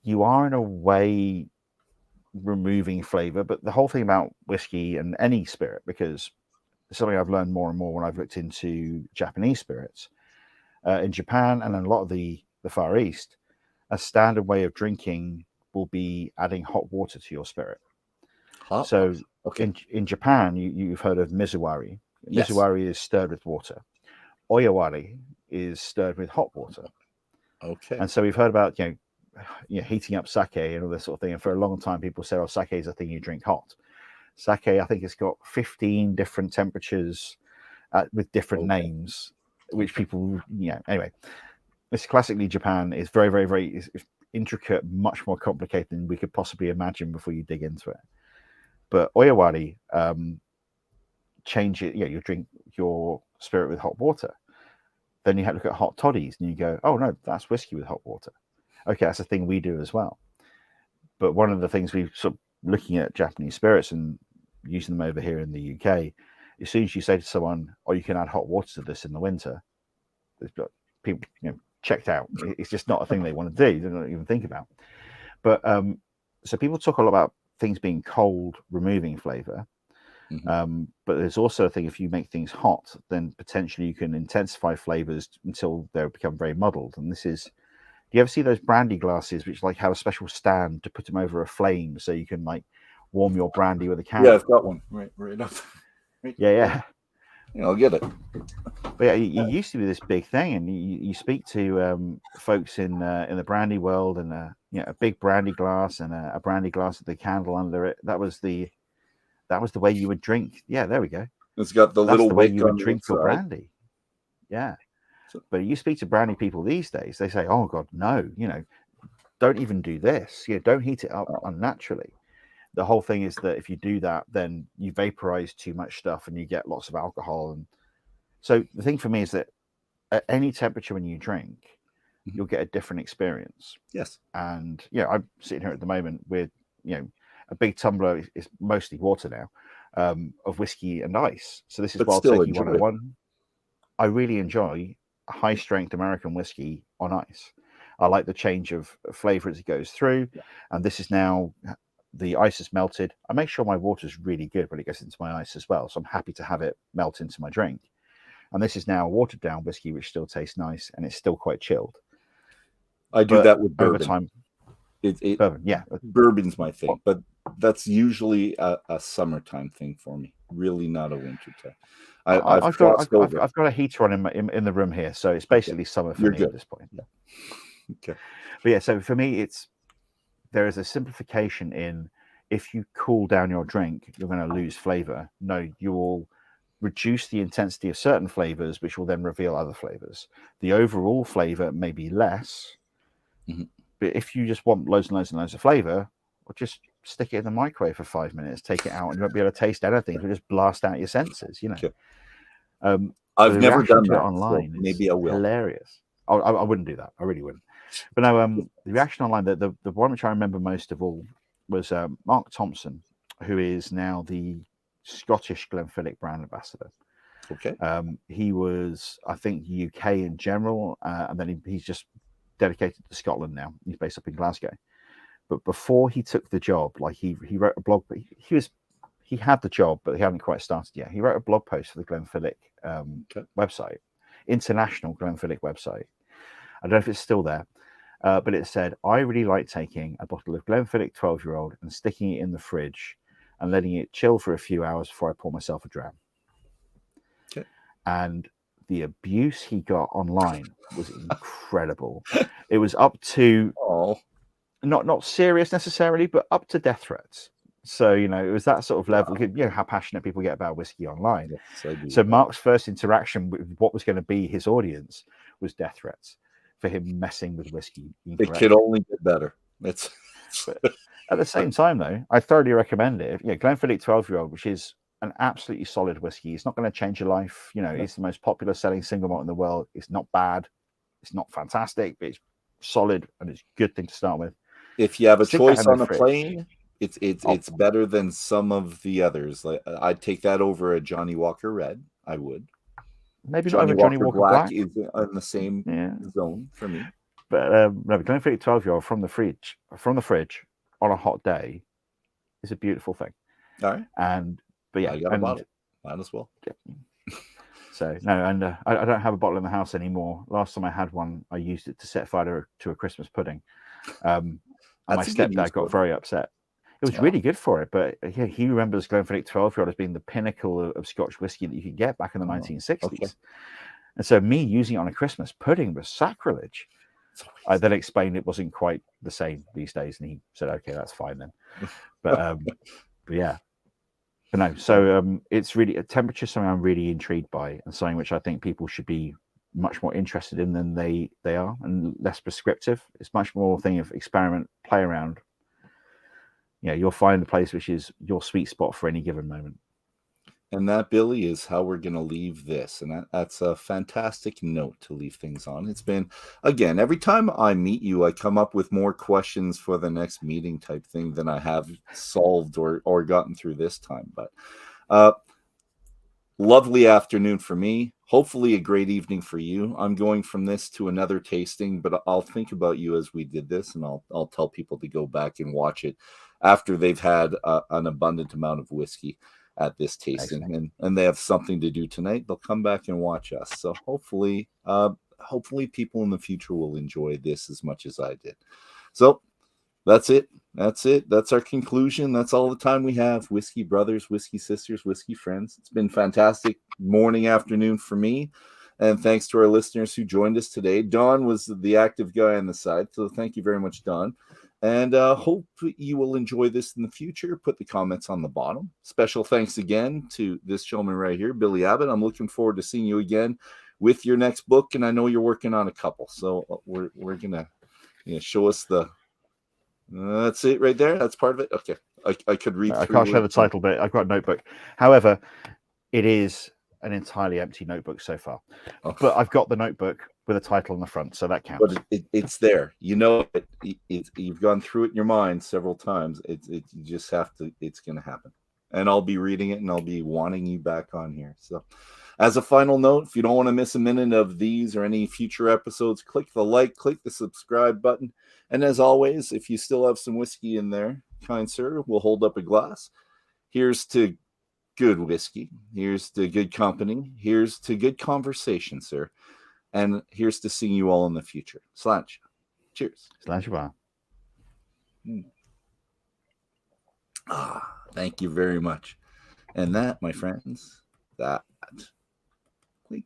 You are in a way removing flavor, but the whole thing about whiskey and any spirit, because it's something I've learned more and more when I've looked into Japanese spirits, in Japan and in a lot of the Far East, a standard way of drinking will be adding hot water to your spirit. So okay. In Japan, you've heard of mizuwari. Yes. Mizuwari is stirred with water. Oyawari is stirred with hot water. Okay. And so we've heard about heating up sake and all this sort of thing. And for a long time, people say, "Oh, sake is a thing you drink hot." Sake, I think, it's got 15 different temperatures with different names, which people, anyway. This classically Japan is very, very, very intricate, much more complicated than we could possibly imagine before you dig into it. But oyawari, change it. You drink your spirit with hot water. Then you have to look at hot toddies, and you go, "Oh no, that's whiskey with hot water." Okay, that's a thing we do as well. But one of the things we've sort of looking at Japanese spirits and using them over here in the UK, as soon as you say to someone, "Oh, you can add hot water to this in the winter," there's got people checked out. It's just not a thing they want to do. They don't even think about. But so people talk a lot about things being cold, removing flavor. Mm-hmm. But there's also a thing, if you make things hot, then potentially you can intensify flavors until they become very muddled. And this is, do you ever see those brandy glasses which have a special stand to put them over a flame so you can warm your brandy with a candle? Yeah, I've got one right up. Yeah. I'll get it. But yeah, it used to be this big thing, and you speak to folks in the brandy world, and a big brandy glass and a brandy glass with a candle under it. That was the way you would drink. Yeah, there we go. It's got the little way wick you would on drink your brandy. Yeah. But you speak to brandy people these days, they say, "Oh God, no, don't even do this. Don't heat it up unnaturally." The whole thing is that if you do that, then you vaporize too much stuff and you get lots of alcohol. And so the thing for me is that at any temperature when you drink, you'll get a different experience. Yes. And I'm sitting here at the moment with a big tumbler, is mostly water now, of whiskey and ice. So this is Wild Turkey 101. I really enjoy a high strength American whiskey on ice. I like the change of flavor as it goes through. Yeah. And this is now, the ice is melted. I make sure my water is really good when it goes into my ice as well. So I'm happy to have it melt into my drink. And this is now a watered down whiskey, which still tastes nice and it's still quite chilled. I do that with bourbon. Over time. Bourbon, yeah. Bourbon's my thing, but that's usually a summertime thing for me. Really not a winter time. I've got a heater on in the room here, so it's basically summer for me at this point. Yeah. Okay. But yeah, so for me, there is a simplification in, if you cool down your drink, you're going to lose flavor. No, you will reduce the intensity of certain flavors, which will then reveal other flavors. The overall flavor may be less, but if you just want loads and loads and loads of flavor, or just stick it in the microwave for 5 minutes, take it out, and you won't be able to taste anything. It'll just blast out your senses, Okay. I've never done that online. So maybe I will. Hilarious. I wouldn't do that. I really wouldn't. But no, the reaction online, the one which I remember most of all was Mark Thompson, who is now the Scottish Glenfiddich brand ambassador. Okay. He was, I think, UK in general, and then he's just dedicated to Scotland now. He's based up in Glasgow. But before he took the job, like he wrote a blog. He had the job, but he hadn't quite started yet. He wrote a blog post for the Glenfiddich website, international Glenfiddich website. I don't know if it's still there, but it said, I really like taking a bottle of Glenfiddich 12-year-old and sticking it in the fridge and letting it chill for a few hours before I pour myself a dram. Okay. And the abuse he got online was incredible. It was up to not serious necessarily, but up to death threats. So, you know, it was that sort of level. Wow. You know how passionate people get about whiskey online. Yes, so Mark's first interaction with what was going to be his audience was death threats for him messing with whiskey. It could only get better. But at the same time, though, I thoroughly recommend it. Yeah, Glenfiddich 12-year-old, which is an absolutely solid whiskey. It's not going to change your life. You know, it's the most popular selling single malt in the world. It's not bad. It's not fantastic, but it's solid and it's a good thing to start with. If you have a choice on a plane, it's better than some of the others. Like I'd take that over a Johnny Walker Red. I would. Maybe not over Johnny Walker Black is in the same zone for me. But no, Glenfiddich 12-year-old from the fridge on a hot day is a beautiful thing. All right. But yeah, I got a bottle. Might as well. Yeah. So no, and I don't have a bottle in the house anymore. Last time I had one, I used it to set fire to a Christmas pudding. And my stepdad got very upset. It was really good for it, but yeah, he remembers Glenfiddich 12-year-old as being the pinnacle of Scotch whiskey that you could get back in the 1960s. Okay. And so me using it on a Christmas pudding was sacrilege. I then explained it wasn't quite the same these days, and he said, "Okay, that's fine then." But yeah, but no. So it's really a temperature, something I'm really intrigued by, and something which I think people should be much more interested in than they are, and less prescriptive. It's much more a thing of experiment, play around. Yeah, you'll find the place which is your sweet spot for any given moment. And that, Billy, is how we're going to leave this. And that's a fantastic note to leave things on. It's been, again, every time I meet you, I come up with more questions for the next meeting type thing than I have solved or gotten through this time. But lovely afternoon for me. Hopefully a great evening for you. I'm going from this to another tasting, but I'll think about you as we did this, and I'll tell people to go back and watch it after they've had an abundant amount of whiskey at this tasting, and they have something to do tonight. They'll come back and watch us. So hopefully people in the future will enjoy this as much as I did. So that's it. That's our conclusion. That's all the time we have. Whiskey brothers, whiskey sisters, whiskey friends. It's been fantastic morning, afternoon for me. And thanks to our listeners who joined us today. Don was the active guy on the side. So thank you very much, Don. And hope you will enjoy this in the future. Put the comments on the bottom. Special thanks again to this gentleman right here, Billy Abbott. I'm looking forward to seeing you again with your next book. And I know you're working on a couple. So we're going to show us the... that's it right there. That's part of it. Okay. I could read through. I can't show the title bit. I've got a notebook. However, it is an entirely empty notebook so far. But I've got the notebook with a title on the front, so that counts. But it's there. You know you've gone through it in your mind several times. You just have to. It's going to happen. And I'll be reading it, and I'll be wanting you back on here. So, as a final note, if you don't want to miss a minute of these or any future episodes, click the like, click the subscribe button. And as always, if you still have some whiskey in there, kind sir, we'll hold up a glass. Here's to good whiskey. Here's to good company. Here's to good conversation, sir. And here's to seeing you all in the future. Slanch. Cheers. Slanch. Thank you very much. And that, my friends, that. Clink.